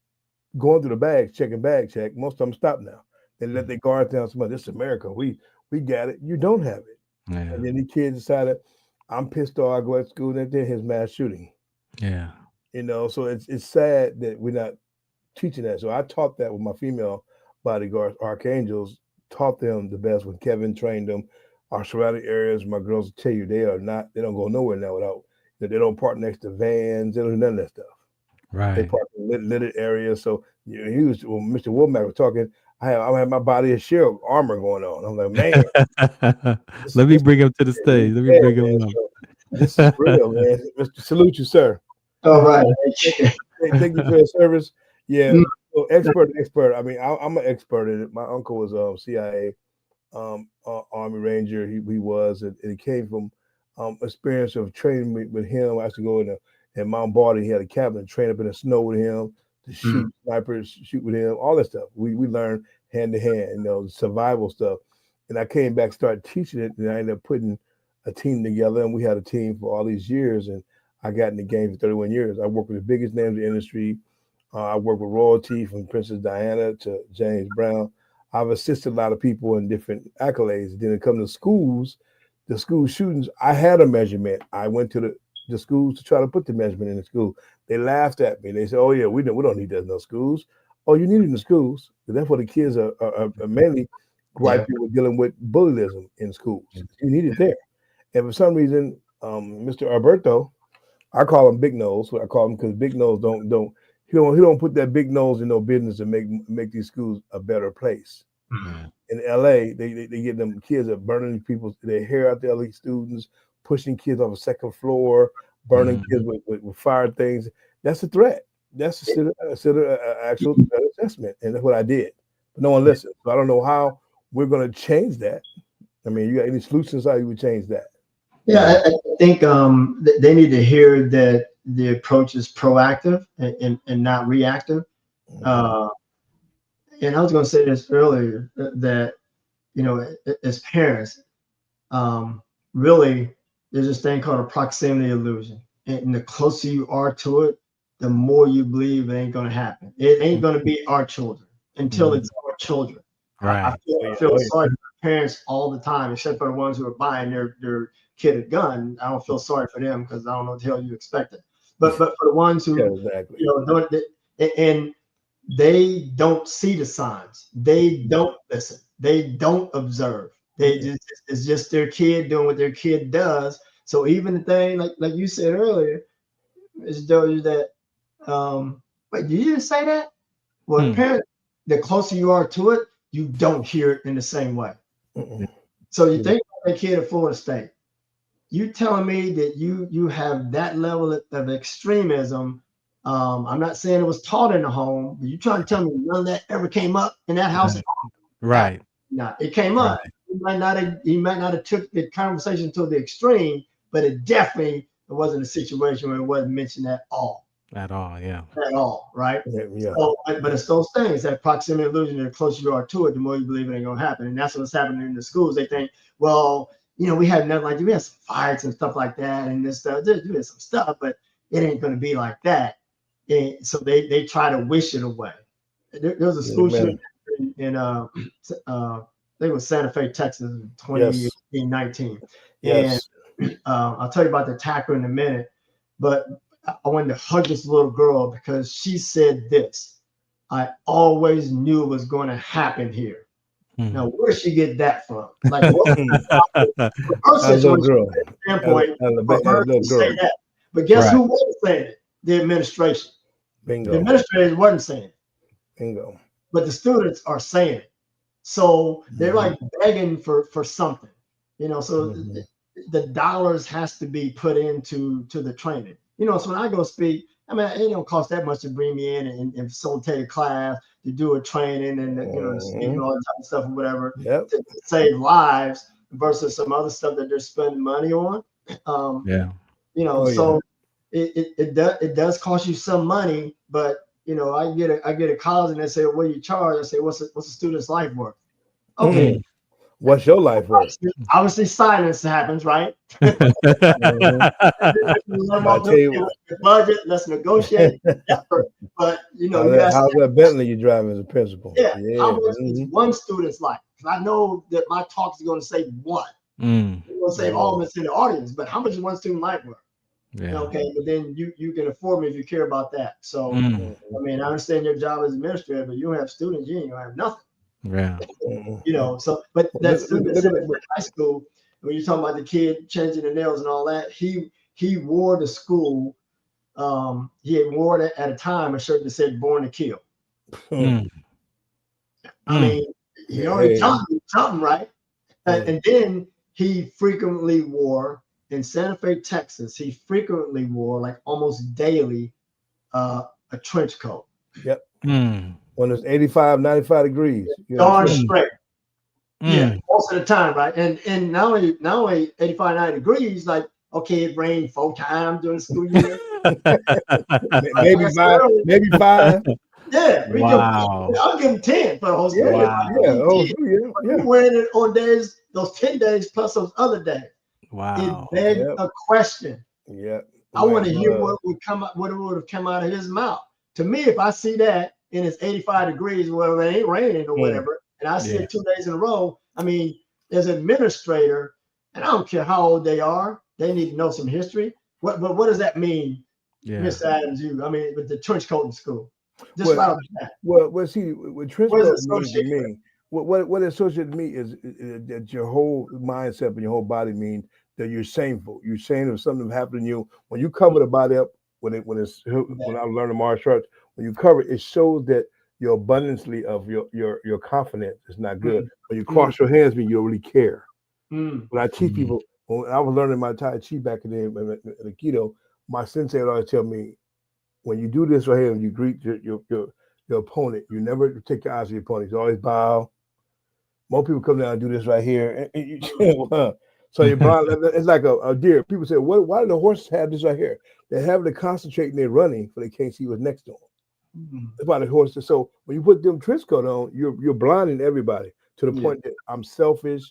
going through the bags, checking bag check. Most of them stop now. They let their guard down. Somebody, this is America. We got it. You don't have it. Yeah. And then the kids decided, I'm pissed off. I go to school and then his mass shooting. Yeah. You know, so it's sad that we're not teaching that. So I taught that with my female bodyguards, archangels, taught them the best when Kevin trained them. Our surrounding areas, my girls will tell you, they don't go nowhere now without, they don't park next to vans, they don't do none of that stuff. Right. They park in littered areas. So when Mr. Womack was talking, I had my body a shield armor going on. I'm like, man. Let me bring him to the stage. Let me bring him up. This is real, man. Mr. Salute you, sir. All right. Thank you for your service. Yeah, Mm. so expert. I mean, I'm an expert in it. My uncle was CIA, Army Ranger. He was, and it came from experience of training with him. I used to go in Mount Barton. He had a cabin, train up in the snow with him to shoot snipers, shoot with him, all that stuff. We learned hand to hand, survival stuff. And I came back, started teaching it, and I ended up putting a team together, and we had a team for all these years. And I got in the game for 31 years. I worked with the biggest names in the industry. I worked with royalty from Princess Diana to James Brown. I've assisted a lot of people in different accolades. Then it come to schools, the school shootings, I had a measurement. I went to the schools to try to put the measurement in the school. They laughed at me. They said, "Oh yeah, we don't need that in those schools." Oh, you need it in the schools. That's what the kids are mainly griping with, dealing with bullyism in schools. You need it there. And for some reason, Mr. Alberto, I call him Big Nose. I call him because Big Nose he don't put that big nose in no business to make these schools a better place. Mm-hmm. In LA, they get them kids that burning their hair out there, like students, pushing kids off a second floor, burning kids with fire things. That's a threat. That's an actual threat assessment. And that's what I did. But no one listened. So I don't know how we're going to change that. I mean, you got any solutions how you would change that? Yeah, I think they need to hear that the approach is proactive and not reactive. And I was going to say this earlier that, as parents, really, there's this thing called a proximity illusion. And the closer you are to it, the more you believe it ain't going to happen. It ain't going to be our children until it's our children. Right. I feel sorry for parents all the time, except for the ones who are buying their kid a gun. I don't feel sorry for them because I don't know what the hell you expected. But for the ones who, and they don't see the signs. They don't listen. They don't observe. It's just their kid doing what their kid does. So even the thing like you said earlier, is that wait, did you just say that? Well, parents, the closer you are to it, you don't hear it in the same way. So you think about that kid at Florida State. You telling me that you have that level of extremism. I'm not saying it was taught in the home, but you trying to tell me none of that ever came up in that house at home? Right. No, it came up. He might not have took the conversation to the extreme, but it wasn't a situation where it wasn't mentioned at all. At all, right? Yeah. So, but it's those things, that proximity illusion, the closer you are to it, the more you believe it ain't gonna happen. And that's what's happening in the schools. They think, well, we had nothing like that. We had some fights and stuff like that, and this stuff. There's some stuff, but it ain't gonna be like that. And so they try to wish it away. There was a school shooting in I think it was Santa Fe, Texas, in 2019. Yes. And I'll tell you about the attacker in a minute, but I wanted to hug this little girl because she said this: "I always knew it was going to happen here." Now, where did she get that from? Like, her standpoint, for her to say that. But guess who wasn't saying it? The administration. Bingo. The administrators wasn't saying it. Bingo. But the students are saying it. So they're like begging for something, so the dollars has to be put into the training. So when I go speak, I mean, it don't cost that much to bring me in and facilitate a class, to do a training and, to speak and all that type of stuff or whatever, to save lives versus some other stuff that they're spending money on. So it does cost you some money, but I get a college and they say, "What do you charge?" I say, "What's a student's life worth?" Okay. What's your life worth? Obviously, silence happens, right? I tell you, budget, let's negotiate. But how's that Bentley you driving as a principal? Yeah. How much is one student's life? Because I know that my talk is going to save one. It's going to save all of us in the audience. But how much is one student life worth? Yeah. Okay, but then you can afford me if you care about that. So I mean, I understand your job as administrator, but you don't have students, you ain't gonna have nothing. Yeah. So but that's high school. When you're talking about the kid changing the nails and all that, he wore to school. He had worn it at a time a shirt that said "Born to Kill." I mean, he already taught me something, right? And then he frequently wore in Santa Fe, Texas, he frequently wore, like almost daily, a trench coat. Yep. When it's 85, 95 degrees. Darn straight. Yeah, most of the time, right? And not only 85, 90 degrees, like, okay, it rained 4 times during the school year. maybe five. Yeah, wow. I'll give him 10 for the whole school. Wow. We're wearing it on days, those 10 days plus those other days. Wow. It begged a question. Yeah. I want to hear what would have come out of his mouth. To me, if I see that and it's 85 degrees, well, it ain't raining or whatever, and I see it 2 days in a row, I mean, as an administrator, and I don't care how old they are, they need to know some history. What does that mean, Mr. Adams? I mean, with the trench coat in school. Just well, see, what trench coat means to me, what associated to me is that your whole mindset and your whole body means that you're shameful. You're ashamed of something that happened to you. When you cover the body up, when I was learning martial arts, when you cover it, shows that your abundancy of your confidence is not good. When you cross your hands, mean you don't really care. When I teach people, when I was learning my Tai Chi back in the Aikido, my sensei would always tell me, when you do this right here, when you greet your opponent, you never take your eyes off your opponent. You always bow. Most people come down and do this right here. So you're blind. It's like a deer. People say, why do the horses have this right here? They have to concentrate in their running, so they can't see what's next to them. That's why the horses. So when you put them trench coat on, you're blinding everybody to the point that I'm selfish.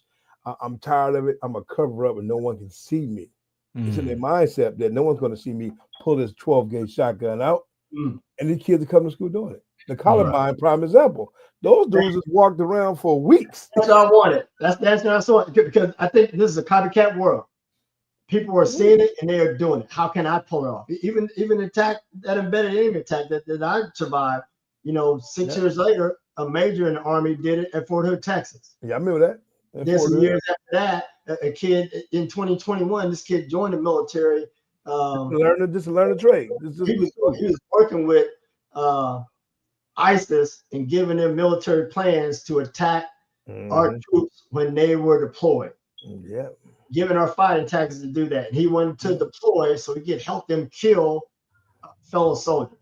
I'm tired of it. I'm a cover up, and no one can see me. It's in their mindset that no one's going to see me pull this 12-gauge shotgun out, and these kids are coming to school doing it. The Columbine, prime example. Those dudes just walked around for weeks. That's what I wanted. That's what I saw, because I think this is a copycat world. People are seeing it and they are doing it. How can I pull it off? Even the attack, that embedded enemy attack that I survived, 6 years later, a major in the Army did it at Fort Hood, Texas. Yeah, I remember that. Then some years after that, a kid in 2021, this kid joined the military. Learn a trade. He was working with ISIS and giving them military plans to attack our troops when they were deployed. Yeah. Giving our fighting tactics to do that. And he wanted to deploy so he could help them kill fellow soldiers.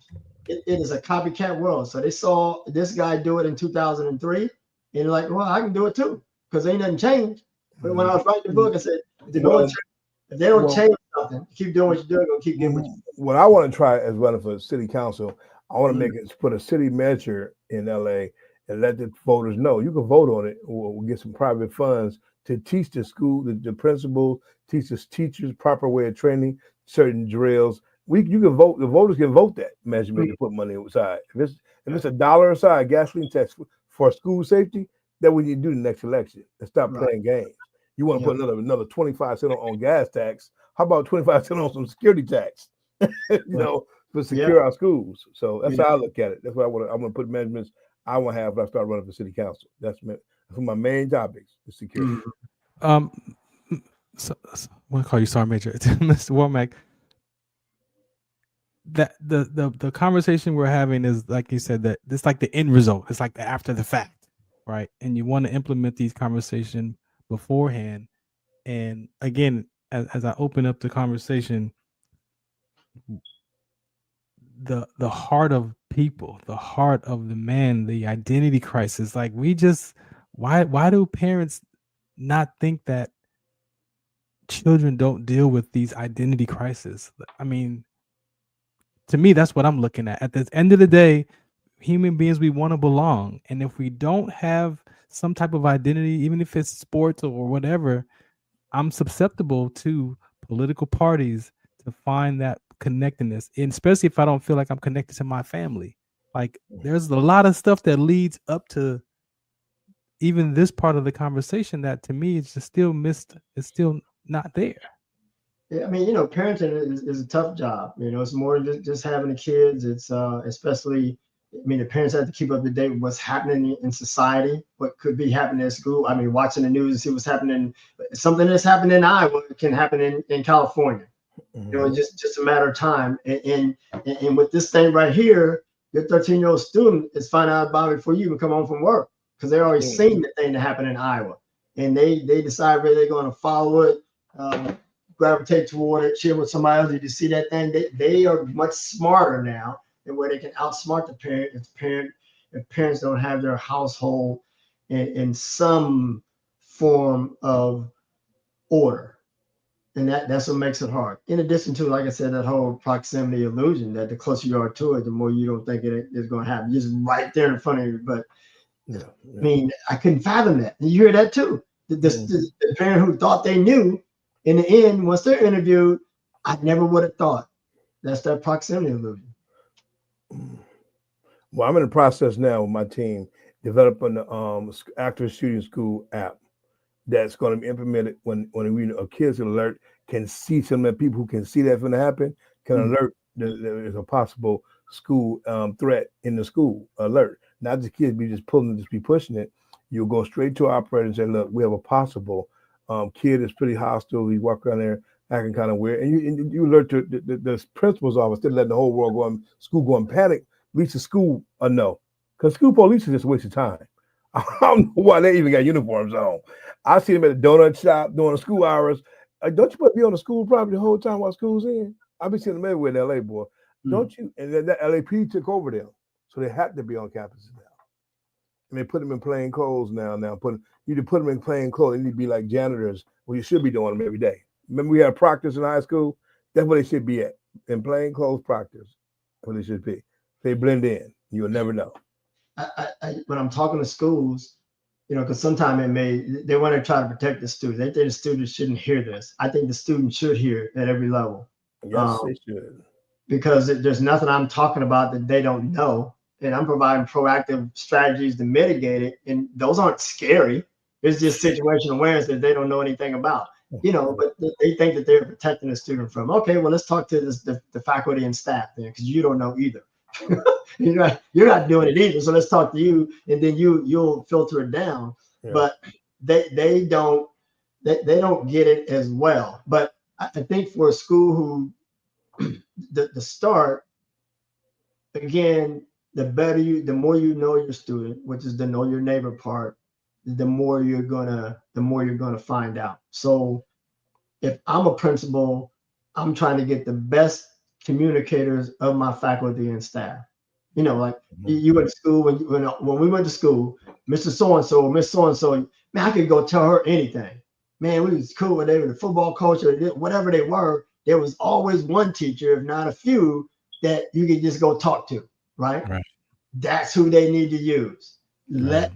It is a copycat world. So they saw this guy do it in 2003, and they're like, well, I can do it too, because ain't nothing changed. But when I was writing the book, I said, if they don't change something, keep doing what you're doing, gonna keep getting what you do. What I want to try as running for city council, I want to make it, put a city measure in LA and let the voters know you can vote on it, or we'll get some private funds to teach the school, the principals, teach the teachers proper way of training, certain drills. You can vote. The voters can vote that measurement to put money aside. If it's $1 aside, gasoline tax for school safety, that we need to do the next election and stop playing games. You want to put another 25 cents on gas tax? How about 25 cents on some security tax? To secure our schools. So that's how I look at it. That's what I want to put measurements I want to have when I start running for city council. That's my main topics, the security. So I want to call you Sergeant Major, Mr. Womack. That the conversation we're having is, like you said, that it's like the end result. It's like the after the fact, right? And you want to implement these conversations beforehand. And again, as I open up the conversation, the heart of people, the heart of the man, the identity crisis. Like why do parents not think that children don't deal with these identity crises? I mean, to me, that's what I'm looking at. At the end of the day, human beings, we want to belong. And if we don't have some type of identity, even if it's sports or whatever, I'm susceptible to political parties to find that connectedness, and especially if I don't feel like I'm connected to my family. Like there's a lot of stuff that leads up to even this part of the conversation that to me it's just still missed. It's still not there. Yeah, I mean, parenting is a tough job. It's more than just having the kids. It's especially, the parents have to keep up to date with what's happening in society, what could be happening at school. I mean, watching the news and see what's happening. Something that's happening in Iowa can happen in California. Just a matter of time. And with this thing right here, your 13-year-old student is finding out about it before you even come home from work, because they're already seen the thing that happened in Iowa, and they decide whether they're going to follow it, gravitate toward it, share with somebody else. Did you see that thing? They are much smarter now, and where they can outsmart the parent if parents don't have their household in some form of order. And that's what makes it hard. In addition to, like I said, that whole proximity illusion, that the closer you are to it, the more you don't think it is going to happen. Just right there in front of you. But I mean, I couldn't fathom that. And you hear that too. The parent who thought they knew, in the end, once they're interviewed, I never would have thought. That's that proximity illusion. Well, I'm in the process now with my team developing the active shooting school app that's going to be implemented when a kid's alert can see some of the people who can see that going to happen, can alert there's a possible school threat in the school alert. Not the kids be just pushing it. You'll go straight to our operator and say, look, we have a possible kid that's pretty hostile. He walk around there acting kind of weird. And you alert the principal's office, instead of letting the whole world go in panic, at least the school no. Because school police is just a waste of time. I don't know why they even got uniforms on. I see them at the donut shop during the school hours. Don't you put me on the school property the whole time while school's in? I've been seeing them everywhere in LA, boy. Don't you? And then that LAP took over them. So they have to be on campuses now. And they put them in plain clothes now. You to put them in plain clothes. They need to be like janitors. Well, you should be doing them every day. Remember we had proctors in high school? That's where they should be at. In plain clothes proctors. That's where they should be. They blend in. You'll never know. When I'm talking to schools, because sometimes they want to try to protect the students. They think the students shouldn't hear this. I think the students should hear it at every level. Yes, they should. Because there's nothing I'm talking about that they don't know. And I'm providing proactive strategies to mitigate it. And those aren't scary. It's just situational awareness that they don't know anything about. But they think that they're protecting the student from. Okay, well, let's talk to the faculty and staff then, because you don't know either. You're not doing it either. So let's talk to you, and then you'll filter it down. Yeah. But they don't get it as well. But I think for a school who the start, again, the more you know your student, which is the know your neighbor part, the more you're gonna find out. So if I'm a principal, I'm trying to get the best communicators of my faculty and staff. You went to school when we went to school, Mr. So-and-so, Miss So-and-so, man, I could go tell her anything. Man, we was cool when they were the football coach or whatever they were. There was always one teacher, if not a few, that you could just go talk to, right? That's who they need to use. Let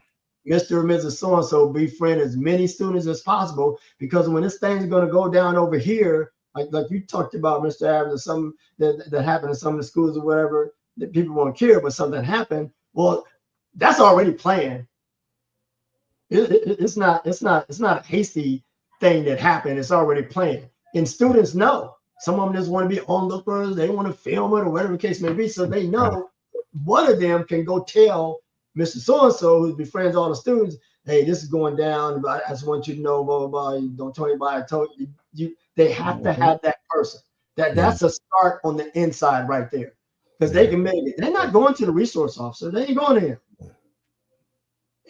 Mr. or Mrs. So-and-so befriend as many students as possible, because when this thing's going to go down over here, like you talked about, Mr. Adams, or something that happened in some of the schools or whatever, that people won't care, but something happened. Well, that's already planned. It's not a hasty thing that happened. It's already planned. And students know. Some of them just want to be onlookers. They want to film it or whatever the case may be. So they know one of them can go tell Mr. So-and-so, who befriends all the students, hey, this is going down. But I just want you to know, blah, blah, blah. Don't tell anybody. I told you. They have to have that person. That's a start on the inside right there. Because they can make it. They're not going to the resource officer. They ain't going there.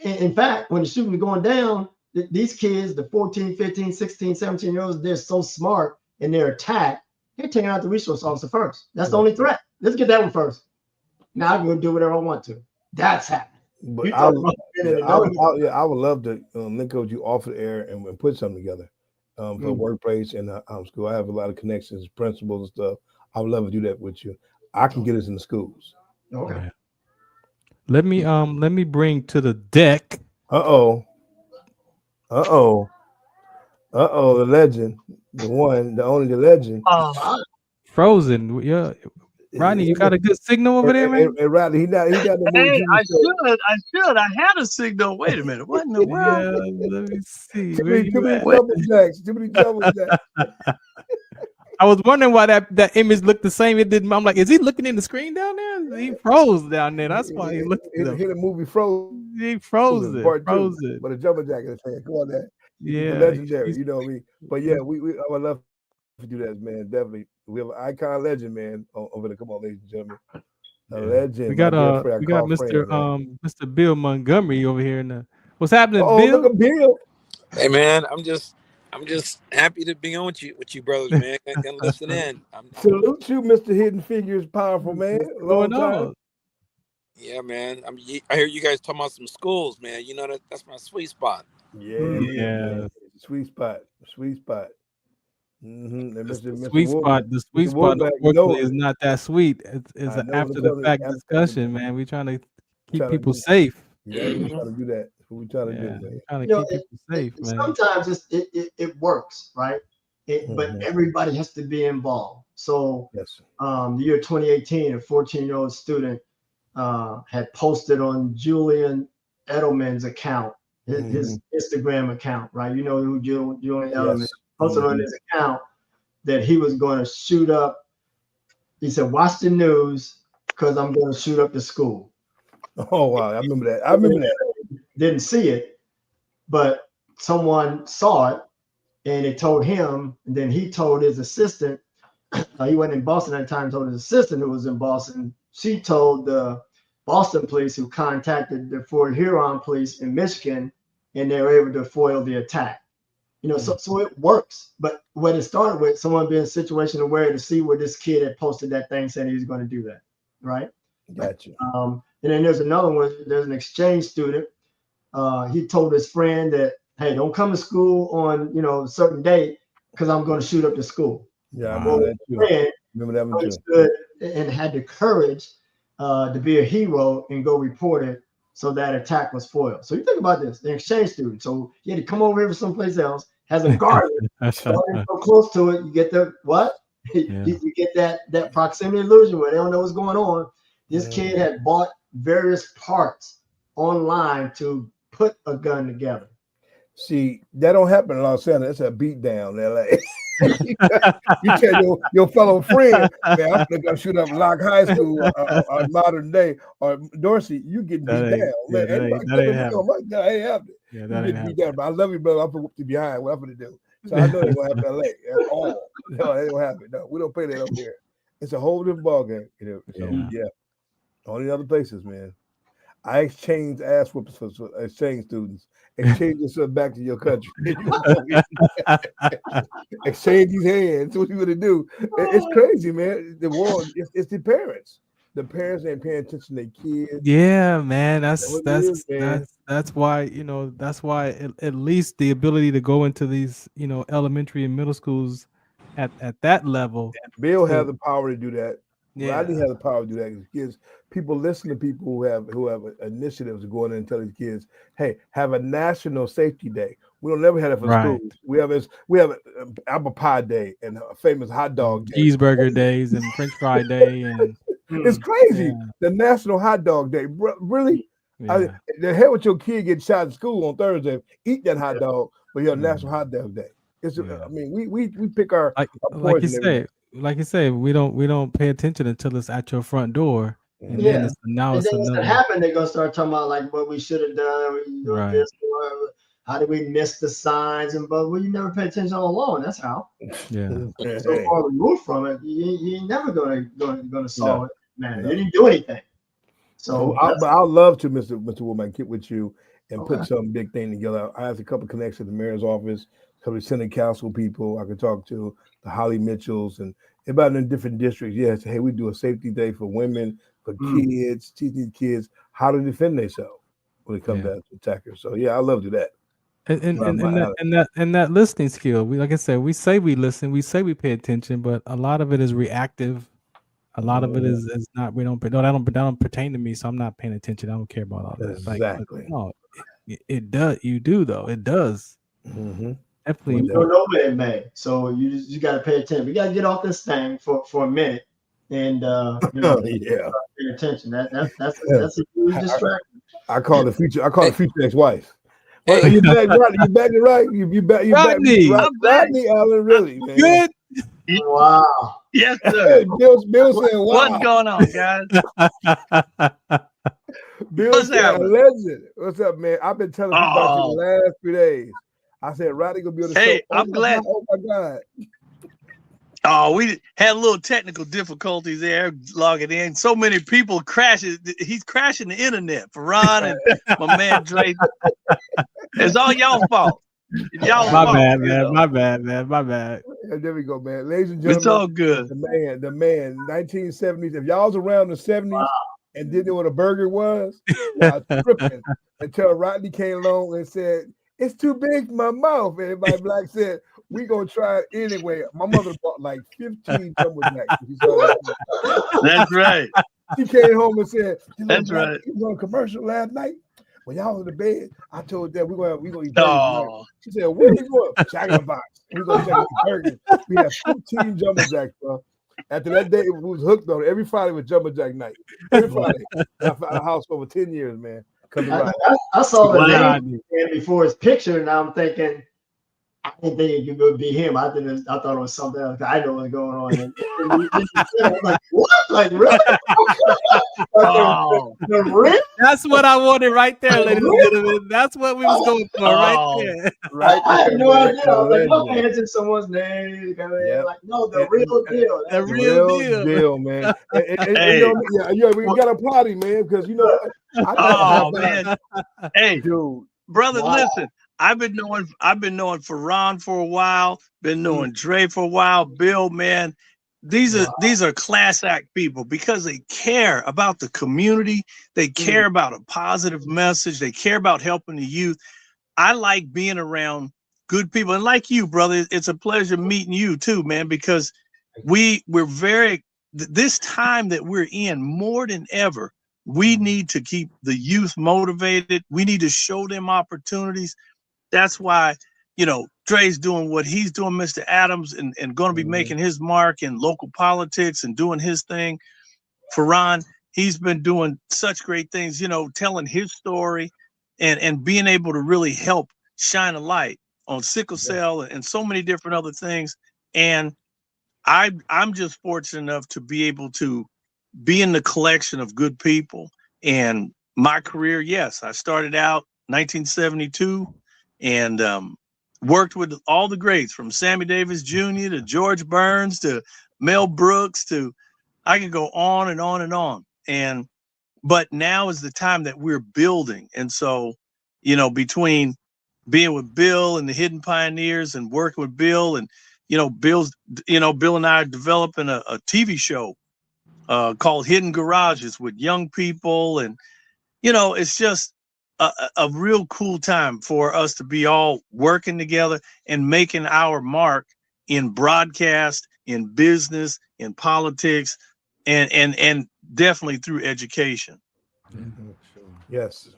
In fact, when the shooting is going down, these kids, the 14, 15, 16, 17-year-olds, they're so smart in their attack, they're taking out the resource officer first. That's the only threat. Let's get that one first. Now I can go do whatever I want to. That's happening. But I would love to link with you off the air and put something together for workplace and school. I have a lot of connections, principals and stuff. I would love to do that with you. I can get us in the schools. Okay. Let me bring to the deck. The legend, the one, the only, the legend. Frozen. Yeah, Rodney, you got a good signal over there, man. And Rodney, he got the Hey, I should. I had a signal. Wait a minute. What in the world? Yeah, let me see. Too many double jacks. I was wondering why that image looked the same. It didn't. I'm like, is he looking in the screen down there? He froze down there. That's why he looked. He hit a movie Frozen. He froze it. But a double jacket fan. Come on, that. Yeah, legendary. You know what I mean. But yeah, we I would love to do that, man. Definitely, we have an icon legend, man. Over there. Come on, ladies and gentlemen. A legend. We got Mr. Bill Montgomery over here. What's happening, Bill? Look at Bill. Hey man, I'm just I'm just happy to be on with you brothers, man. And listen in. Salute you, Mr. Hidden Figures, powerful man. Long time. Yeah, man. I hear you guys talking about some schools, man. You know that's my sweet spot. Yeah, man. Sweet spot. Mm-hmm. The sweet spot, unfortunately, is not that sweet. It's an after the fact discussion, man. We're trying to keep people safe. Yeah, we're trying to do that. We're trying to do, man. Trying to keep people safe, man. Sometimes it works, right? But everybody has to be involved. So the year 2018, a 14-year-old student had posted on Julian Edelman's account, his Instagram account, right? You know who Julian Edelman posted on his account that he was going to shoot up. He said, "Watch the news because I'm going to shoot up the school." Oh wow, I remember that. Didn't see it, but someone saw it, and it told him. And then he told his assistant. He wasn't in Boston at the time. Told his assistant who was in Boston. She told the Boston police, who contacted the Fort Huron police in Michigan, and they were able to foil the attack. You know, so it works. But when it started with someone being situation aware to see where this kid had posted that thing saying he was going to do that, right? Gotcha. And then there's another one. There's an exchange student. He told his friend that, "Hey, don't come to school on a certain date because I'm going to shoot up the school." Yeah, I remember that too. Remember that one too. And had the courage to be a hero and go report it, so that attack was foiled. So you think about this, an exchange student. So he had to come over here from someplace else, has a garden, so close to it. You get the what? You get that proximity illusion where they don't know what's going on. This kid had bought various parts online to put a gun together. See, that don't happen in Los Angeles. It's a beat down in LA. You tell your fellow friend, "Man, I'm gonna shoot up Locke High School on modern day," or Dorsey, you get beat down. Man, that ain't happening. Yeah, that ain't happening. But I love you, brother. I'm gonna whoop you behind. What I'm gonna do? So I know it won't happen in LA at all. No, it won't happen. No, we don't play that up here. It's a whole different ballgame. So, only other places, man. I exchange ass whoopers for exchange students. Exchange yourself back to your country. Exchange these hands. That's what you gonna do. It's crazy, man. The world. It's the parents. The parents ain't paying attention to their kids. Yeah, man. That's why that's why at least the ability to go into these elementary and middle schools at that level. Bill has the power to do that. Yeah. Rodney has the power to do that because kids, people listen to people who have initiatives to go in and tell these kids, "Hey, have a national safety day." We don't never have it for schools. We have apple pie day and a famous hot dog day. Cheeseburger days and French fry day, and it's crazy. The National Hot Dog Day, really? The hell with your kid getting shot in school on Thursday. Eat that hot dog, but you're National Hot Dog Day. It's I mean, we pick our poison. Like you say, we don't pay attention until it's at your front door. And then it's announced. And then it's happen, they're gonna start talking about like what we should have done. This, how did we miss the signs? But you never pay attention all along. That's how. Yeah. So far removed from it, you ain't never gonna solve it, man. You didn't do anything. So I'd love to, Mr. Womack, get with you and put some big thing together. I have a couple connections to the mayor's office, a couple of Senate council people I could talk to, the Holly Mitchells, and about in different districts. Yes, hey, we do a safety day for women, for kids, teaching kids how to defend themselves when it comes down to attackers. So I love to do that. And that listening skill. Like I said, we say we listen, we say we pay attention, but a lot of it is reactive. A lot of it is not. That don't pertain to me, so I'm not paying attention. I don't care about all that. Exactly. It does. You do though. It does. Mm-hmm. Definitely. You don't know when it may. So you got to pay attention. We got to get off this thing for a minute and pay attention. That's a huge distraction. I call the future ex-wife. Hey, you back, Rodney? You back it right? You back? Rodney, Rodney Allen, really, man. Good. Wow. Yes, sir. Bill said, "Wow." What's going on, guys? Bill said, "Legend." What's up, man? I've been telling people about you the last 3 days. I said, Rodney gonna be on the show. Hey, I'm glad. Oh my God. Oh, we had a little technical difficulties there logging in. So many people crashing. He's crashing the internet for Ron and my man Dre. It's all y'all's fault. Y'all My fault, bad, you man. know. My bad, man. My bad. Yeah, there we go, man. Ladies and gentlemen, It's all good. the man, 1970s. If y'all was around the 70s and didn't know what a burger was, y'all tripping until Rodney came along and said, "It's too big for my mouth." And everybody black said, "We gonna try it anyway." My mother bought like 15 jumbo jacks. That's right. She came home and said, That's right. He was on a commercial last night. When y'all was in the bed, I told Dad we gonna eat burgers. Oh. She said, "Where we going?" Jack in the Box. We gonna check burgers. We had 15 jumbo jacks, bro. After that day, we was hooked on it. Every Friday was jumbo jack night. Every Friday. I found a house for over 10 years, man. I saw the Wow. name before his picture, and I'm thinking, I didn't think it could be him. I thought it was something else. I know what's going on. And I was like, what? Like, really? Oh. The real? That's what I wanted right there, ladies and gentlemen. That's what we was going for right there. Right. I had no idea. I was like, what answer someone's name? Like, no, the real deal. The real deal, man. And, you know, we got to applaud him, man, because you know. Man. Hey, dude, brother, listen. I've been knowing Farron for a while, been knowing Dre for a while, Bill, man. These are class act people because they care about the community, they care about a positive message, they care about helping the youth. I like being around good people. And like you, brother, it's a pleasure meeting you too, man, because we're this time that we're in more than ever, we need to keep the youth motivated. We need to show them opportunities. That's why, you know, Dre's doing what he's doing, Mr. Adams, and going to be making his mark in local politics and doing his thing. Farron, he's been doing such great things, you know, telling his story and being able to really help shine a light on sickle cell and so many different other things. And I'm just fortunate enough to be able to be in the collection of good people. And my career, yes, I started out 1972 and worked with all the greats from Sammy Davis Jr. to George Burns to Mel Brooks to, I can go on and on and on. But now is the time that we're building. And so, you know, between being with Bill and the Hidden Pioneers and working with Bill and, you know, Bill and I are developing a TV show called Hidden Garages with young people. And, you know, it's just a real cool time for us to be all working together and making our mark in broadcast, in business, in politics, and definitely through education. Yes.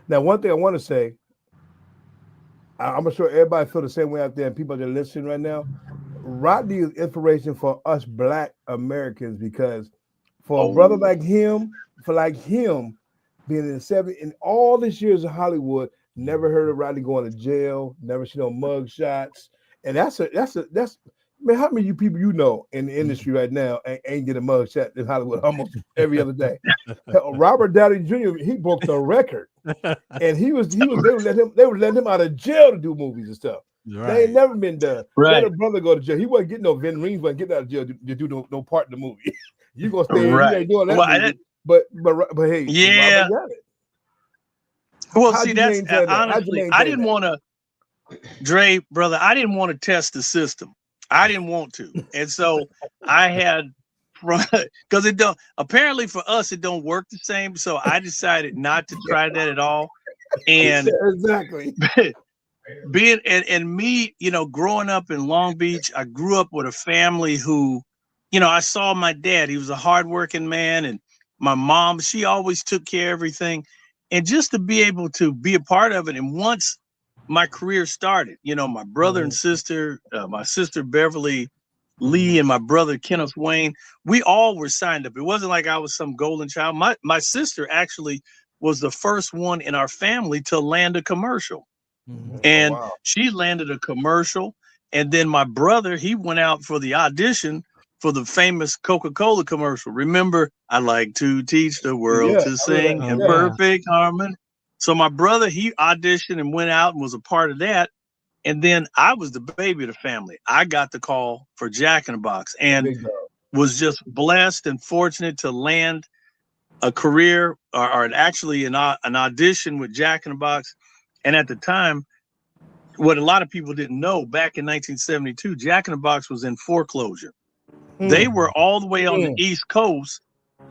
Now, one thing I want to say, I'm sure everybody feel the same way out there, and people that are listening right now. Rodney is inspiration for us Black Americans because for a brother like him, being in the 70s, in all these years of Hollywood, never heard of Rodney going to jail, never seen no mug shots. And that's man, how many of you people you know in the industry right now ain't get a mug shot in Hollywood almost every other day? Robert Downey Jr., he broke the record. And they would let him out of jail to do movies and stuff. Right. They ain't never been done. Let a brother go to jail. He wasn't getting no Vin Rings, wasn't getting out of jail to do no part in the movie. You gonna stay in, you ain't doing that movie. But hey, yeah. Well, see, that's honestly, I didn't want to, Dre, brother, I didn't want to test the system. I didn't want to. And so I had, because it don't, apparently for us, it don't work the same. So I decided not to try that at all. And exactly. Being, and me, you know, growing up in Long Beach, I grew up with a family who, you know, I saw my dad, he was a hardworking man, and my mom, she always took care of everything. And just to be able to be a part of it. And once my career started, you know, my brother and sister, my sister Beverly Lee and my brother Kenneth Wayne, we all were signed up. It wasn't like I was some golden child. My sister actually was the first one in our family to land a commercial. And she landed a commercial. And then my brother, he went out for the audition for the famous Coca-Cola commercial. Remember, I like to teach the world to sing in perfect harmony. So my brother, he auditioned and went out and was a part of that. And then I was the baby of the family. I got the call for Jack in the Box and was just blessed and fortunate to land a career or actually an audition with Jack in the Box. And at the time, what a lot of people didn't know, back in 1972, Jack in the Box was in foreclosure. They were all the way on the East Coast,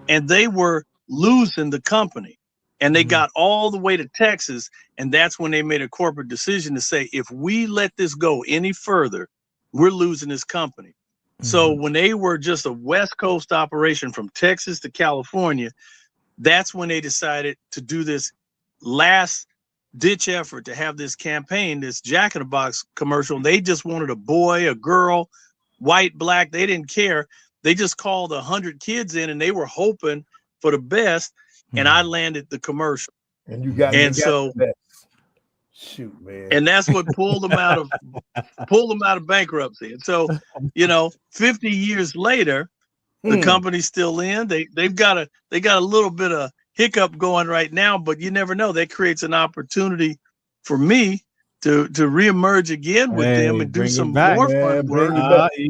and they were losing the company. And they got all the way to Texas, and that's when they made a corporate decision to say, if we let this go any further, we're losing this company. So when they were just a West Coast operation from Texas to California, that's when they decided to do this last ditch effort to have this campaign, this Jack in the Box commercial. They just wanted a boy, a girl, white, black. They didn't care. They just called 100 kids in, and they were hoping for the best. And I landed the commercial. And you got so the best. Shoot, man. And that's what pulled them out of bankruptcy. And so, 50 years later, the company's still in. They got a little bit of hiccup going right now, but you never know. That creates an opportunity for me to reemerge again with them and do some more fun work. Bring it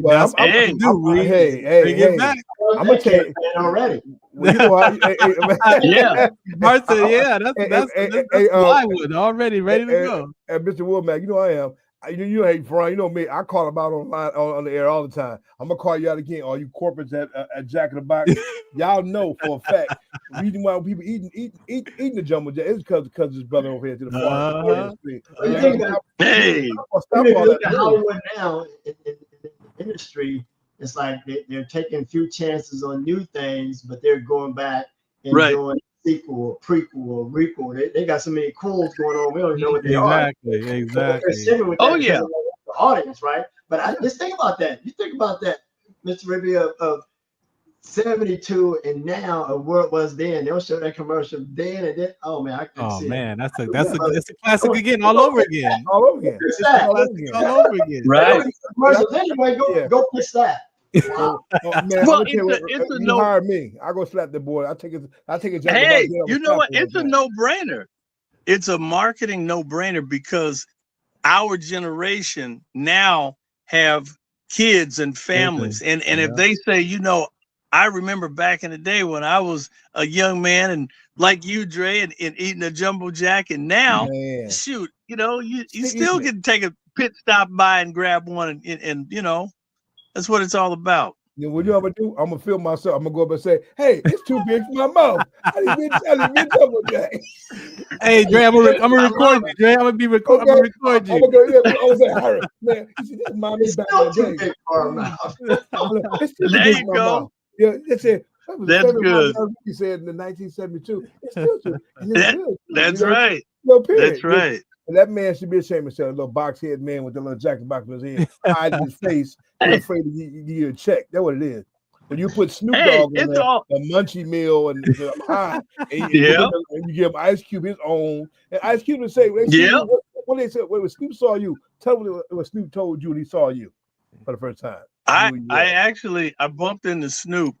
back. I'm gonna tell you already. Well, yeah, Martha. Yeah, that's plywood already ready to go. And Mr. Womack, I am. You hate Farron. You know me. I call him out on the air all the time. I'm gonna call you out again. All you corporates at Jack in the Box, y'all know for a fact the reason why people eating the jumbo jet is because his brother over here to the farm. Hey, Hollywood now in the industry, it's like they're taking a few chances on new things, but they're going back and doing sequel or prequel or requel. They got so many calls going on. We don't even know what they are. Exactly. Oh yeah, the audience, right? But just think about that. You think about that, Mr. Rippy, of 72 and now of where it was then. They'll show that commercial then and then. Oh man, I can see it. That's a classic again, all over again. All over again. All over again. Right. Commercials anyway. Go pitch that. Wow. Man, well, it's a no. Hire me. I go slap the boy. I take it. Hey, you know what? It's a no-brainer. It's a marketing no-brainer because our generation now have kids and families, and if they say, I remember back in the day when I was a young man and like you, Dre, and eating a jumbo jack, and now, shoot, you still can take a pit stop by and grab one, and that's what it's all about. Then what I'm gonna do? I'm gonna film myself. I'm gonna go up and say, "Hey, it's too big for my mouth. I didn't mean double jack." Hey, Dre, I'm gonna record you. Dre, I'm gonna record you. I'm gonna go. Yeah, I was like, "Harry, man, this mommy's back in the day." There you go. Yeah, that's it. That's good. He said in 1972. It's still true. That's right. That's right. And that man should be ashamed of himself. A little box head man with the little jacket box on his head, hiding his face, and afraid to give you a check. That's what it is. When you put Snoop Dogg in a munchie meal and you give Ice Cube his own, and Ice Cube would say, when they said, when Snoop saw you, tell me what Snoop told you when he saw you for the first time. I bumped into Snoop,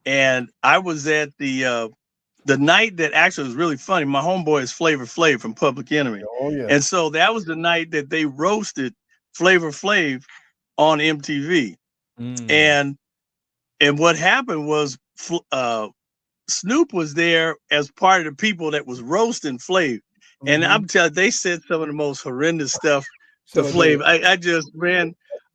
and I was at the night that actually was really funny. My homeboy is Flavor Flav from Public Enemy. Oh, yeah. And so that was the night that they roasted Flavor Flav on MTV. And what happened was Snoop was there as part of the people that was roasting Flav. And I'm telling you, they said some of the most horrendous stuff to Flav.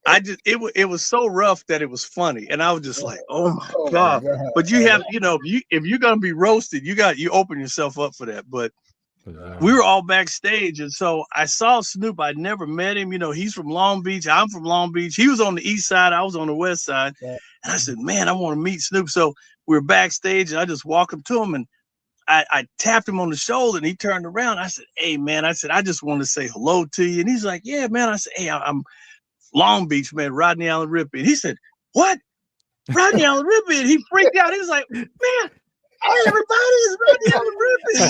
It was so rough that it was funny, and I was just like, "Oh my god!" But you have, if you're gonna be roasted, you open yourself up for that. But we were all backstage, and so I saw Snoop. I'd never met him. He's from Long Beach. I'm from Long Beach. He was on the east side. I was on the west side, and I said, "Man, I want to meet Snoop." So we were backstage, and I just walked up to him, and I tapped him on the shoulder, and he turned around. I said, "Hey, man," I said, "I just want to say hello to you." And he's like, "Yeah, man." I said, "Hey, I'm Long Beach, man, Rodney Allen Rippy." And he said, "What? Rodney Allen Rippy?" And he freaked out. He was like, "Man, everybody is Rodney Allen Rippy."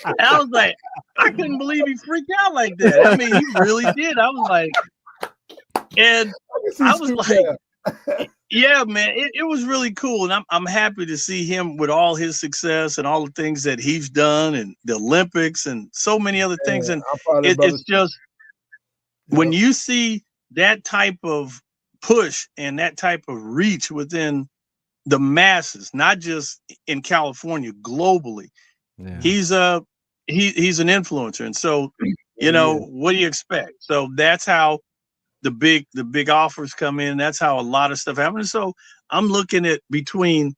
And I was like, I couldn't believe he freaked out like that. I mean, he really did. I was like, yeah, man, it was really cool. And I'm happy to see him with all his success and all the things that he's done and the Olympics and so many other things. And it's just, when you see that type of push and that type of reach within the masses, not just in California, globally, he's an influencer. And so You know, what do you expect? So that's how the big offers come in. That's how a lot of stuff happens. So I'm looking at between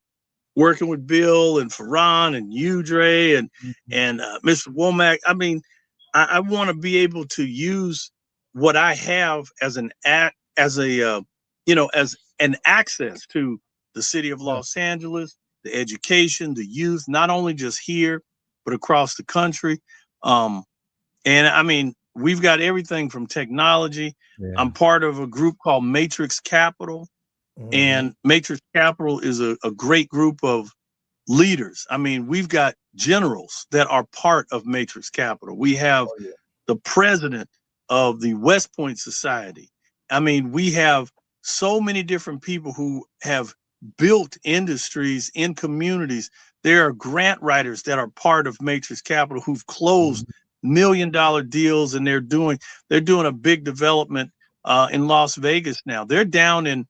working with Bill and Farron and you, Dre, and Mr. Womack. I mean, I want to be able to use what I have as an access to the city of Los Angeles, the education, the youth, not only just here, but across the country. And I mean, we've got everything from technology. Yeah. I'm part of a group called Matrix Capital. And Matrix Capital is a great group of leaders. I mean, we've got generals that are part of Matrix Capital. We have the president of the West Point Society. I mean, we have so many different people who have built industries in communities. There are grant writers that are part of Matrix Capital who've closed $1 million deals, and they're doing a big development in Las Vegas now. They're down in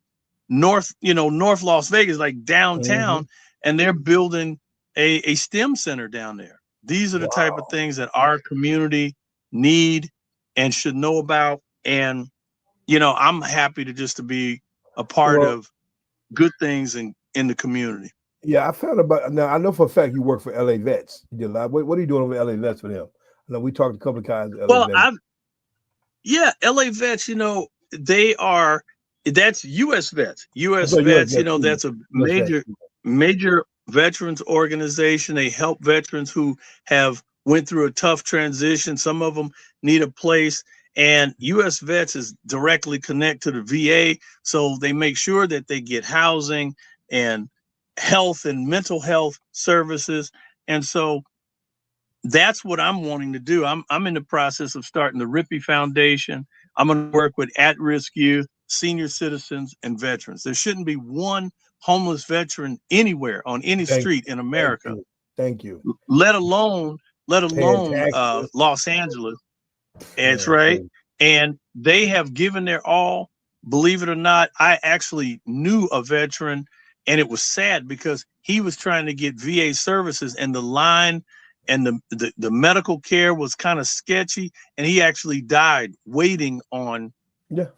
North Las Vegas, like downtown, and they're building a STEM center down there. These are the type of things that our community need and should know about. And, I'm happy to be a part of good things in the community. Yeah, I found about now. I know for a fact you work for LA Vets. You did a lot. What are you doing with LA Vets for them? I know we talked a couple of times. LA Vets. LA Vets. That's U.S. Vets. U.S. Vets. That's a major veterans organization. They help veterans who have went through a tough transition. Some of them need a place. And U.S. Vets is directly connected to the VA, so they make sure that they get housing and health and mental health services. And so that's what I'm wanting to do. I'm in the process of starting the Rippy Foundation. I'm going to work with at-risk youth, senior citizens, and veterans. There shouldn't be one homeless veteran anywhere on any street in America. Thank you. Let alone Los Angeles. That's right. And they have given their all. Believe it or not, I actually knew a veteran, and it was sad because he was trying to get VA services, and the line and the medical care was kind of sketchy, and he actually died waiting on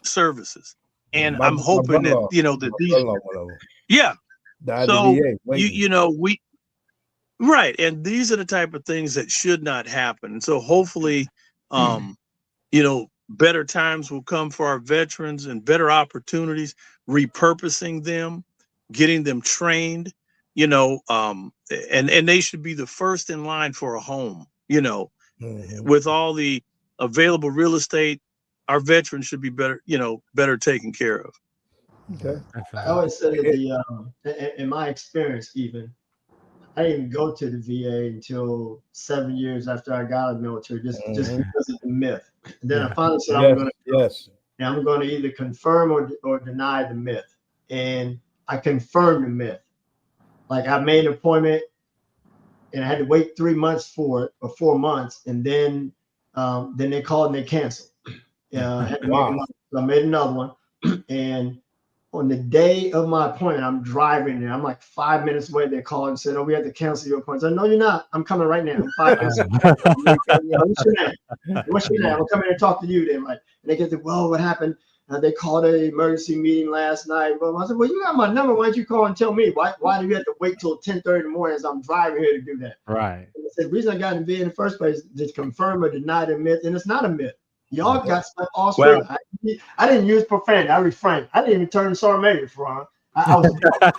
services. And I'm hoping that right. And these are the type of things that should not happen. And so hopefully, better times will come for our veterans and better opportunities, repurposing them, getting them trained, and they should be the first in line for a home, with all the available real estate. Our veterans should be better taken care of. Okay. I always say that in my experience, even I didn't even go to the VA until 7 years after I got out of the military, just because of the myth. And then I finally said I'm going to either confirm or deny the myth. And I confirmed the myth. Like, I made an appointment and I had to wait 3 months for it, or 4 months, and then they called and they canceled. I had to make another, so I made another one, and on the day of my appointment, I'm driving there. I'm like 5 minutes away. They called and said, "Oh, we have to cancel your appointment." I said, "No, you're not. I'm coming right now. I'm 5 minutes away." What's your name? What's your name? I'll come in and talk to you then. Right? And they get to, "Well, what happened? They called an emergency meeting last night." Well, I said, "Well, you got my number. Why don't you call and tell me? Why do you have to wait till 10:30 in the morning as I'm driving here to do that?" Right. And I said, the reason I got in VA in the first place is to confirm or deny the myth, and it's not a myth. Y'all got stuff all straight. Well, I didn't use profanity. I refrained. I didn't even turn Sarmated for on. I was. I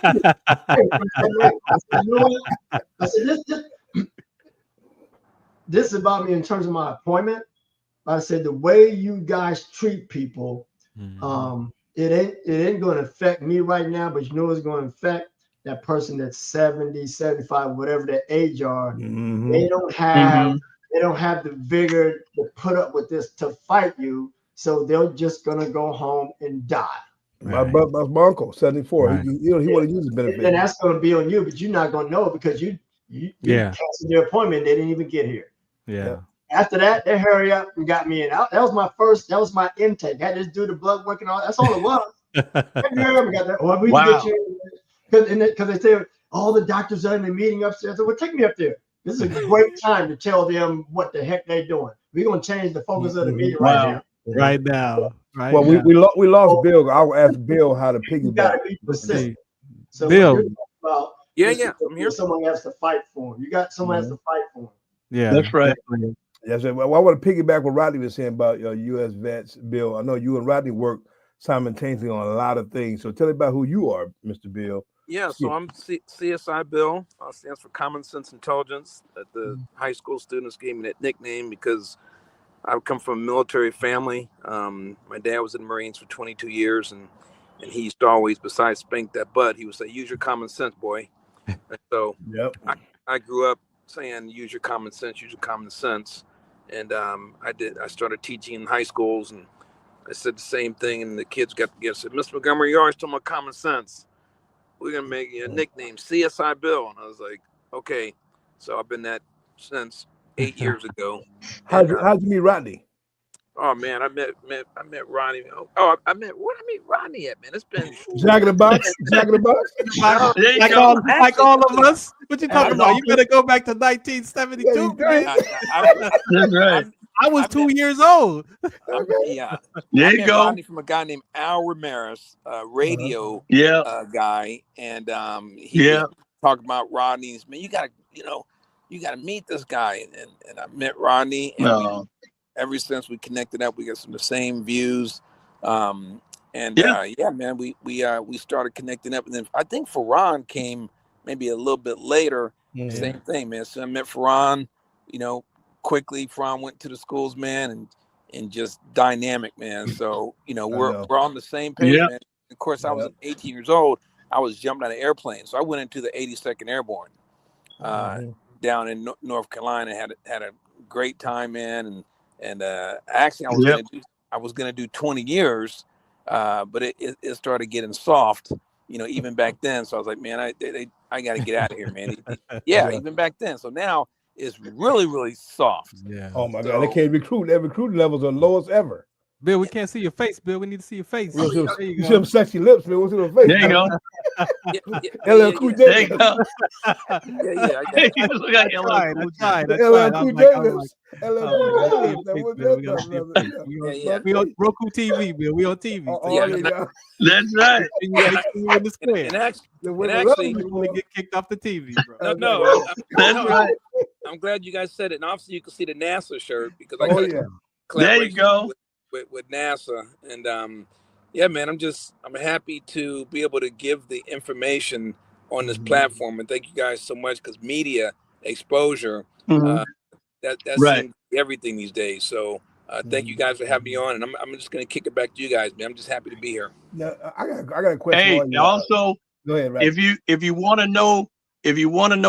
said, "You know what?" I said, this is about me in terms of my appointment. I said, the way you guys treat people, it ain't going to affect me right now, but you know it's going to affect that person that's 70, 75, whatever their age are. They don't have. They don't have the vigor to put up with this, to fight you, so they're just gonna go home and die. Right. My uncle, 74. Right. He want to use his benefit. And that's gonna be on you, but you're not gonna know because you canceled your appointment. They didn't even get here. Yeah. After that, they hurry up and got me in. That was my intake. I had to do the blood work and all. That's all it was. Well, we can get you because they say all the doctors are in the meeting upstairs. So, well, take me up there. This is a great time to tell them what the heck they're doing. We're gonna change the focus of the meeting right now. Right now. Right Well, now. we lost Bill. I'll ask Bill how to You gotta piggyback. be persistent. So Bill. when you're talking about I'm here. someone has to fight for him. Someone has to fight for him. Yeah, that's right. Definitely. Yes, sir. Well, I want to piggyback what Rodney was saying about U.S. vets, Bill. I know you and Rodney work simultaneously on a lot of things. So tell me about who you are, Mr. Bill. Yeah, so I'm CSI Bill. Stands for Common Sense Intelligence. That the high school students gave me that nickname because I come from a military family. My dad was in the Marines for 22 years, and he used to always, besides spank that butt, he would say, "Use your common sense, boy." And so I grew up saying, "Use your common sense, use your common sense." And I started teaching in high schools, and I said the same thing, and the kids got together and said, "Mr. Montgomery, you always talking about common sense. We're gonna make you a nickname, CSI Bill." And I was like, "Okay." So I've been that since 8 years ago. How'd you meet Rodney? Oh man, I met Rodney. Oh, I met Rodney at, man. It's been Jack in the Box. Jack in the Box. Like all of us. What you talking about? You better go back to 1972. I was 2 years old. Yeah. There I you met go. Rodney from a guy named Al Ramirez, radio guy, and he was talking about Rodney's. Man, you gotta meet this guy, and I met Rodney, and ever since we connected up, we got some of the same views. Man, we started connecting up, and then I think Farron came maybe a little bit later. Same thing, man. So I met Farron, quickly. Farron went to the schools, man, and just dynamic, man. So we're on the same page, man. Of course, I was 18 years old. I was jumping out of airplanes, so I went into the 82nd Airborne down in North Carolina. Had a great time, man, and actually I was gonna do 20 years, but it started getting soft, even back then. So I was like, man, I got to get out of here, man. Even back then. So now it's really, really soft. Yeah. Oh my God, they can't recruit. Their recruiting levels are lowest ever. Bill, we can't see your face, Bill. We need to see your face. You see them sexy lips, Bill. We'll see their face. There you go. LL Cool J. There you go. We on Roku TV, Bill. We on TV. That's right. In the square. And actually, you want to get kicked off the TV, bro. No, that's right. I'm glad you guys said it. And obviously, you can see the NASA shirt because I got there you go. With NASA, and man, I'm happy to be able to give the information on this platform, and thank you guys so much because media exposure that's right. Everything these days. So thank you guys for having me on, and I'm just gonna kick it back to you guys, man. I'm just happy to be here. Now, I got a question. Hey, also, go ahead, right. if you want to know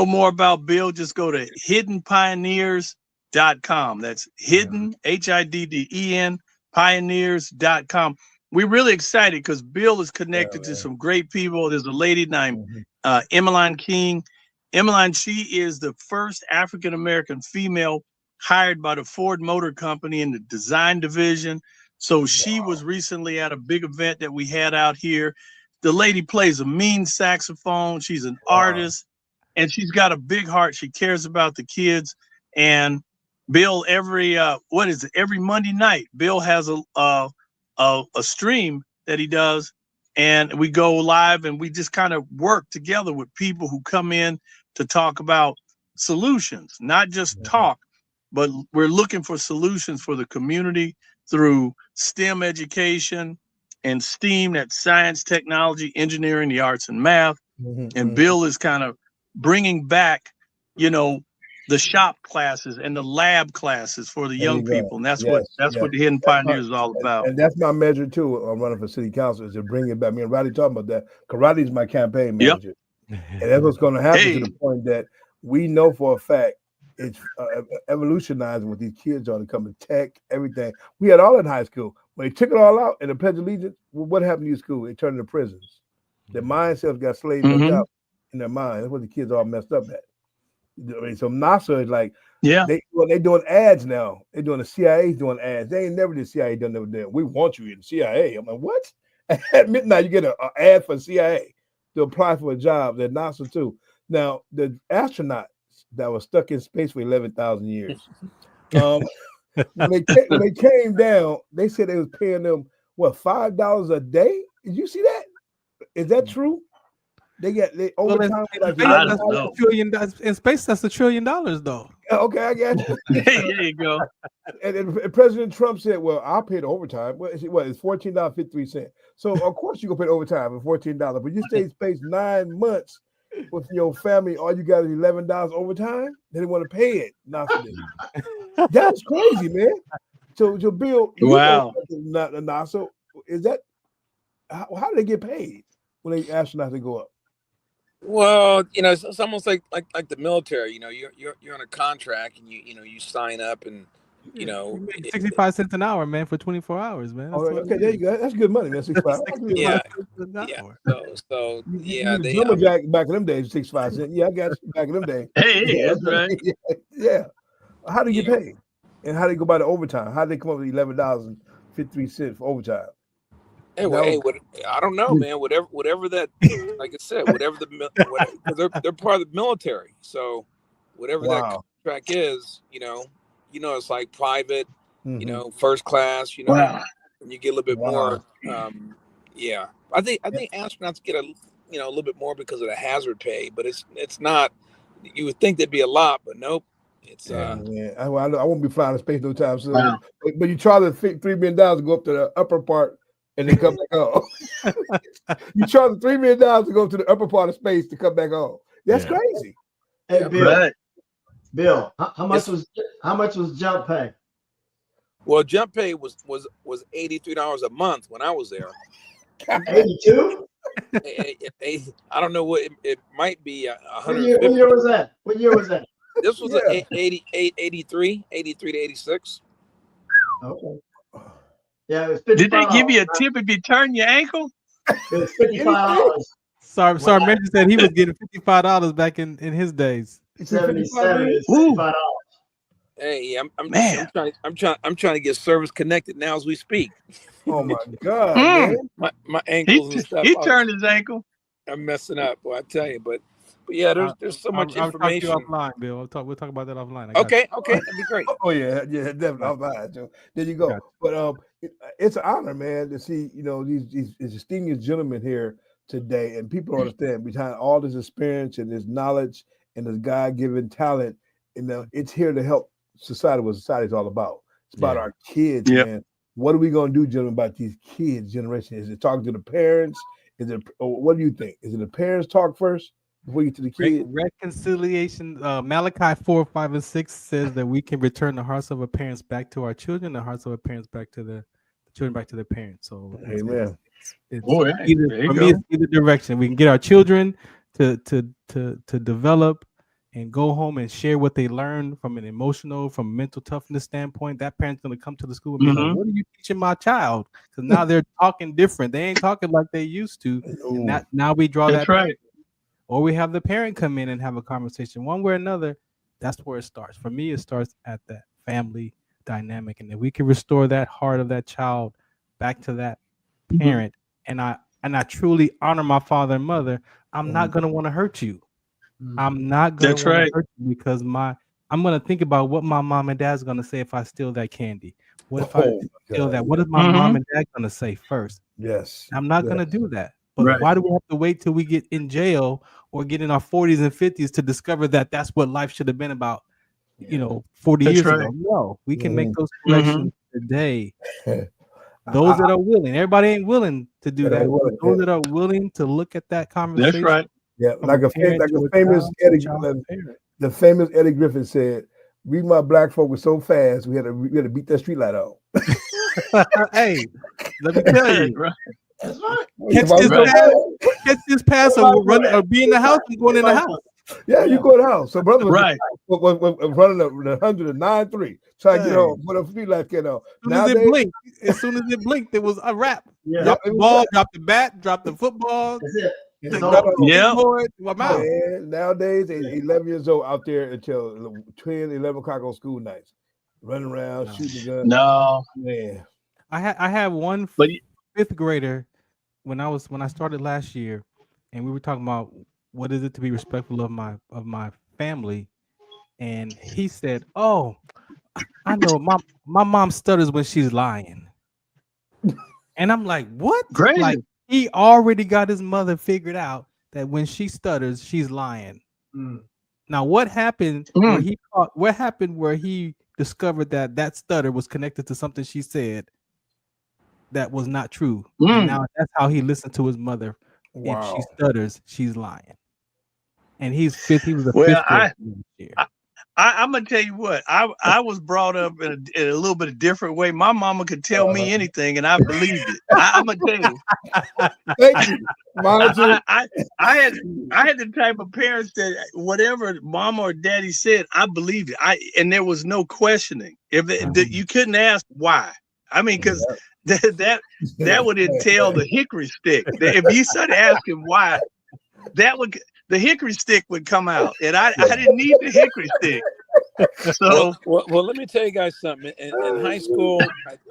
more about Bill, just go to hiddenpioneers.com. That's hidden HIDDEN pioneers.com. We're really excited because Bill is connected to some great people. There's a lady named Emmeline King. Emmeline, she is the first African-American female hired by the Ford Motor Company in the design division. So she was recently at a big event that we had out here. The lady plays a mean saxophone. She's an artist, and she's got a big heart. She cares about the kids. And Bill, every Monday night, Bill has a stream that he does, and we go live, and we just kind of work together with people who come in to talk about solutions, not just talk, but we're looking for solutions for the community through STEM education and STEAM, that's science, technology, engineering, the arts, and math. And Bill is kind of bringing back, the shop classes and the lab classes for the young people. And that's what the Hidden Pioneers is all about. And that's my measure too. I'm running for city council, is to bring it back. Me and Rodney talking about that. Because Rodney's my campaign manager. And that's what's going to happen to the point that we know for a fact it's evolutionizing with these kids on to come to tech, everything. We had all in high school. When they took it all out in the Pledge of Allegiance, what happened to your school? It turned into prisons. Their mindsets got slaved out in their mind. That's what the kids all messed up at. I mean, so NASA is like, they're doing ads now. They're doing the CIA's doing ads. They ain't never did CIA done never did. We want you in the CIA. I'm like, what? At midnight, you get an ad for CIA to apply for a job at NASA too. Now the astronauts that was stuck in space for 11,000 years. When they came down, they said they was paying them $5 a day. Did you see that? Is that true? They overtime like that's $1 trillion in space. That's $1 trillion, though. Okay, I got you. There you go. And President Trump said, "Well, I'll pay the overtime. It's $14.53. So of course you gonna pay the overtime for $14, but you stay in space 9 months with your family. All you got is $11 overtime. They didn't want to pay it. Not for this. That's crazy, man. So Bill, wow. So is that how do they get paid when they astronauts go up? Well, it's almost like the military. You're on a contract and you sign up and you make 65 cents an hour, man, for 24 hours, man. That's okay, there you go. That's good money, man. 65. Yeah. So Lumberjack back in them days, 65 cents. Yeah, I got you back in them days. Hey, that's right. Yeah. How do you get paid? And how do they go by the overtime? How do they come up with $11.53 for overtime? I don't know, man. Whatever that, like I said, whatever they're part of the military. So whatever that contract is, it's like private, first class, and you get a little bit more. Yeah, I think astronauts get a little bit more because of the hazard pay, but it's not. You would think there'd be a lot, but nope. It's I won't be flying in space no time soon. Wow. But you charge $3 million to go up to the upper part and then come back home. You charge $3 million to go to the upper part of space to come back home. That's crazy. Hey, Bill, how much was jump pay? Well, jump pay was $83 a month when I was there. 82? I don't know what it might be. What year was that? This was 83 to 86. Okay. Yeah, it was $55. Did they give you a tip if you turn your ankle? It was $55. Sorry, Mention said he was getting $55 back in his days. 77 is $55. Hey, I'm trying to get service connected now as we speak. Oh my God, man. My ankles and stuff. He turned his ankle. I'm messing up. Well, I tell you, but yeah, there's so much information. I'll talk to you offline, Bill. We'll talk about that offline. Okay, that'd be great. Oh yeah, definitely offline. So there you go. Gotcha. But it's an honor, man, to see these distinguished gentlemen here today, and people understand behind all this experience and this knowledge and this God-given talent, it's here to help society. What society is all about. It's about our kids, man. What are we going to do, gentlemen, about these kids' generation? Is it talking to the parents? What do you think? Is it the parents talk first before you get to the kids? Reconciliation. Malachi 4, 5, and 6 says that we can return the hearts of our parents back to our children, the hearts of our parents back to the children back to their parents. So, amen. For me, it's either direction. We can get our children to develop and go home and share what they learned from an emotional, from mental toughness standpoint. That parent's going to come to the school and be like, what are you teaching my child? Because now they're talking different. They ain't talking like they used to. And now we draw that. Right. Or we have the parent come in and have a conversation. One way or another, that's where it starts. For me, it starts at that family dynamic. And if we can restore that heart of that child back to that parent, and I truly honor my father and mother, I'm not going to want to hurt you. I'm not going to hurt you because I'm going to think about what my mom and dad's going to say if I steal that candy. What if I steal that? What is my mom and dad going to say first? Yes. I'm not going to do that. But why do we have to wait till we get in jail or get in our 40s and 50s to discover that that's what life should have been about, 40 years ago? No, we can make those corrections today. Those that are willing. Everybody ain't willing to do that. Those that are willing to look at that conversation. That's right. Yeah, like a famous the famous Eddie Griffin said, "We my black folk were so fast we had to beat that street light out." Hey, let me tell you, that's right. Catch this pass or be in the house and going in the house. Yeah, you go to the house. So brother was running the 109.3, trying to get home, but a street light came out. As soon as it blinked, it was a wrap. Yeah. Drop the ball, drop the bat, drop the football. That's it. Man, nowadays, they're 11 years old out there until 10, 11 o'clock on school nights, running around, shooting guns. No, man. I had one fifth grader when I started last year, and we were talking about what is it to be respectful of my family, and he said, "Oh, I know my mom stutters when she's lying." And I'm like, "What?" Crazy. Like he already got his mother figured out that when she stutters, she's lying. Now, what happened where he caught, what happened where he discovered that that stutter was connected to something she said that was not true. And now that's how he listened to his mother. If she stutters, she's lying. And he's fifth. He was a Well, fifth grade year. I'm gonna tell you what. I was brought up in a little bit of different way. My mama could tell me anything, and I believed it. I'm gonna tell you. Thank you. I had the type of parents that whatever mama or daddy said, I believed it. And there was no questioning. If you couldn't ask why. I mean, because that would entail the hickory stick. If you started asking why, the hickory stick would come out, and I didn't need the hickory stick. So, well, let me tell you guys something. In high school,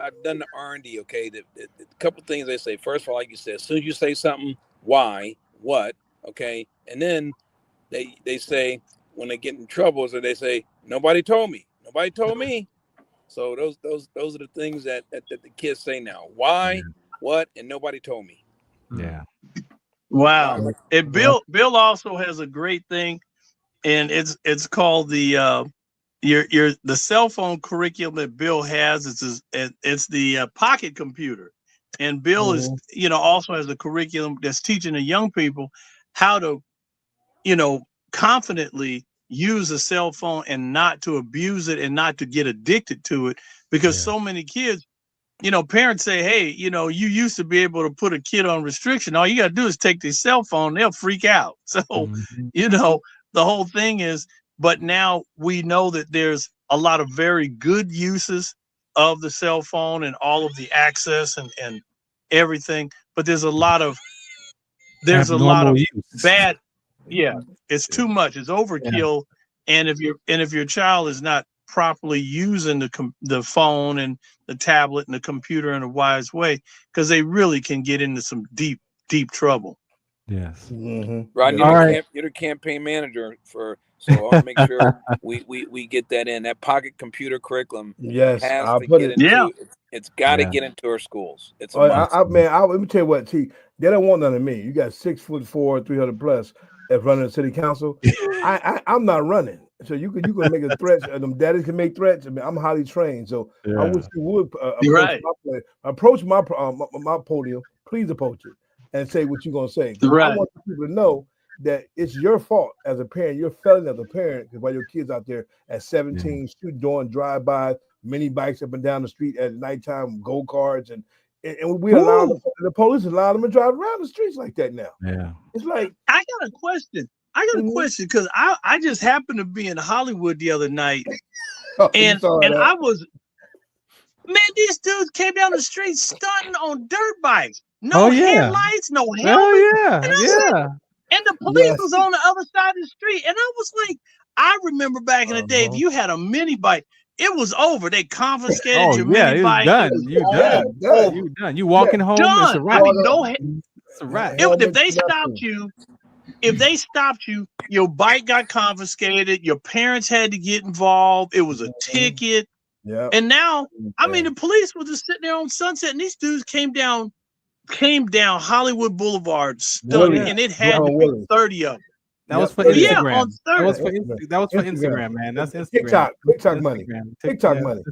I've done the R&D. Okay, the couple things they say. First of all, like you said, as soon as you say something, why, what, okay, and then they say when they get in trouble, so they say nobody told me. So those are the things that the kids say now. Why, what, and nobody told me. Yeah. Wow. And Bill also has a great thing, and it's called the the cell phone curriculum that Bill has. It's the pocket computer, and Bill is also has a curriculum that's teaching the young people how to confidently use a cell phone and not to abuse it and not to get addicted to it, because so many kids. Parents say, hey, you used to be able to put a kid on restriction. All you got to do is take their cell phone. They'll freak out. So, the whole thing is, but now we know that there's a lot of very good uses of the cell phone and all of the access and everything. But there's a lot of bad. Yeah, it's too much. It's overkill. Yeah. And if your child is not properly using the phone and the tablet and the computer in a wise way, because they really can get into some deep trouble. Yes. Rodney, you're the campaign manager so I'll make sure we get that in. That pocket computer curriculum I'll to put get it. into it's got to get into our schools. It's a must. Let me tell you what, T, they don't want none of me. You got 6'4", 300 plus that's running the city council. I'm not running. So you can make a threat. Them daddies can make threats. I mean, I'm highly trained. So I wish you would approach my podium. Please approach it and say what you're gonna say. I want people to know that it's your fault as a parent. You're failing as a parent because while your kids out there at 17 shooting, doing drive-by, mini bikes up and down the street at nighttime, go-karts, and we allow the police allow them to drive around the streets like that now. Yeah, it's like I got a question because I just happened to be in Hollywood the other night, and I was, man, these dudes came down the street stunting on dirt bikes, no headlights, no helmet. And the police was on the other side of the street, and I was like, I remember back in the day, if you had a mini bike, it was over. They confiscated your mini bike. You're done. You walking home. It's a wrap. It's a wrap. If they stopped you, your bike got confiscated. Your parents had to get involved. It was a ticket. Yeah. And now, I mean, the police were just sitting there on Sunset, and these dudes came down Hollywood Boulevard, stunning, and it had to be 30 of them. That was for Instagram. On that was for Instagram, man. That's Instagram. TikTok money. TikTok money.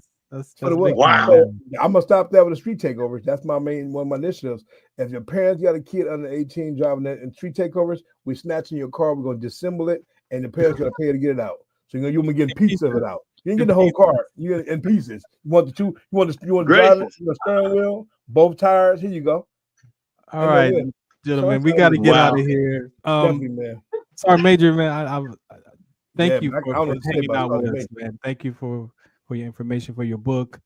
Wow. So I'm gonna stop that with the street takeovers. That's one of my initiatives. If your parents got a kid under 18 driving that in street takeovers, we snatching your car, we're gonna disassemble it, and the parents gotta pay to get it out. So you're gonna get pieces of it out. You didn't get the whole car. You get it in pieces. You want the two? You want to drive it? The steering wheel, both tires. Here you go. All right, gentlemen, we got to get out of here. Definitely, man. Sorry, Major, man. I thank you for hanging out with us, man. Thank you for your information, for your book,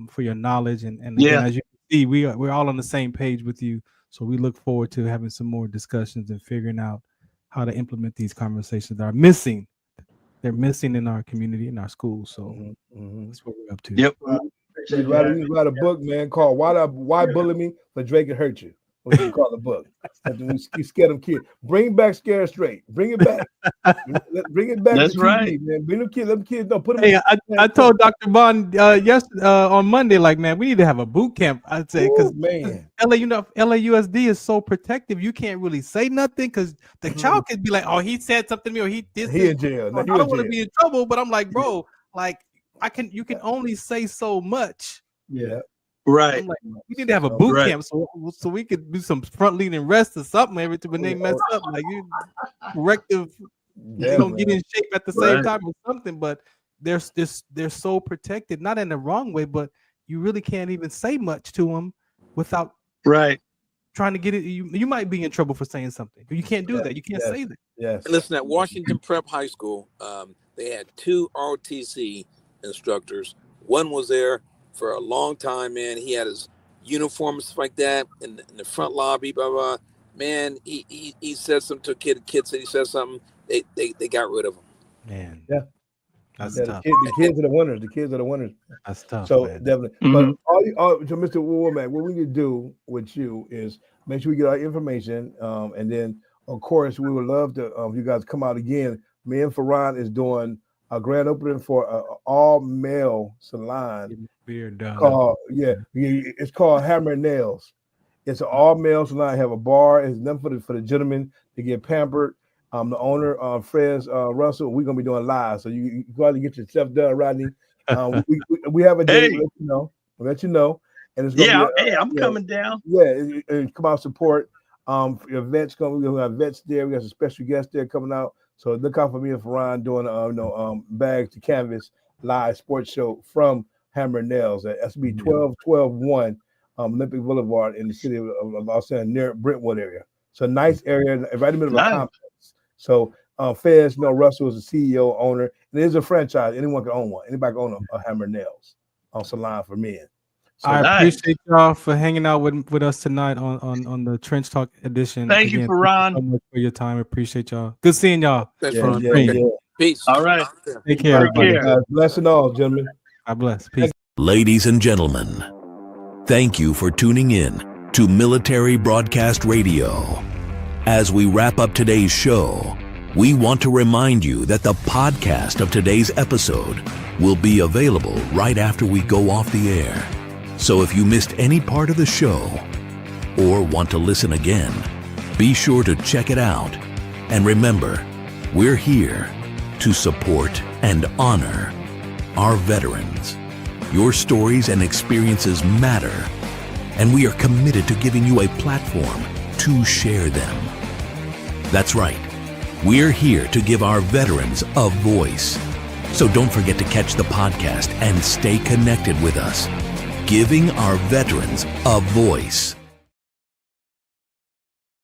for your knowledge, and again, as you can see, we're all on the same page with you. So we look forward to having some more discussions and figuring out how to implement these conversations that are missing. They're missing in our community, in our schools. So that's what we're up to. Yep. You write a book, man, called "Why Bully Me? But Drake Can Hurt You." What you call the book? We scare them kids. Bring back Scare Straight. Bring it back. Bring it back. That's to right, TV, man. Bring them kids. Them kids don't put them. Hey, I told Dr. Bond on Monday, like, man, we need to have a boot camp. I'd say because man, LAUSD is so protective. You can't really say nothing because the child could be like, oh, he said something to me, or he did. He in jail. I don't want to be in trouble, but I'm like, bro, like you can only say so much. Yeah. Right. I'm like, we need to have a boot camp so we could do some front leading rest or something every time when they mess up. Like you corrective, you don't get in shape at the same time or something. But they're so protected, not in the wrong way, but you really can't even say much to them without trying to get it. You might be in trouble for saying something, but you can't do that. You can't say that. Yes. Listen, at Washington Prep High School, they had 2 ROTC instructors. One was there for a long time, man. He had his uniform and stuff like that in the front lobby, blah, blah. Man, he said something to a kid. The kid said he said something. They got rid of him. Man. Yeah. That's tough. The kids are the winners. The kids are the winners. That's tough. So man. definitely. Mm-hmm. But so Mr. Womack, what we need to do with you is make sure we get our information. And then, of course, we would love to you guys come out again. Me and Farron is doing a grand opening for an all-male salon. Beard done. It's called Hammer and Nails. It's an all-male salon. Have a bar. It's nothing for the gentlemen to get pampered. The owner, Fred Russell, we're gonna be doing live, so you go out and get your stuff done, Rodney. We have a day. We'll let you know. And it's gonna be I'm coming down. Yeah, and come out support. Your vets we're gonna have vets there. We got some special guests there coming out. So look out for me and Farron doing bags to canvas live sports show from Hammer Nails at SB 12-1 Olympic Boulevard in the city of Los Angeles near Brentwood area. So nice area right in the middle of a complex. So Fez, Russell is the CEO, owner, and it is a franchise. Anyone can own one. Anybody can own a Hammer Nails salon for men. So I appreciate y'all for hanging out with us tonight on the Trench Talk edition. Thank you, Farron. Thank you so much for your time. Appreciate y'all. Good seeing y'all. Peace. All right. Take care, everybody. Blessing all, gentlemen. God bless. Peace. Ladies and gentlemen, thank you for tuning in to Military Broadcast Radio. As we wrap up today's show, we want to remind you that the podcast of today's episode will be available right after we go off the air. So if you missed any part of the show or want to listen again, be sure to check it out. And remember, we're here to support and honor our veterans. Your stories and experiences matter, and we are committed to giving you a platform to share them. That's right. We're here to give our veterans a voice. So don't forget to catch the podcast and stay connected with us. Giving our veterans a voice.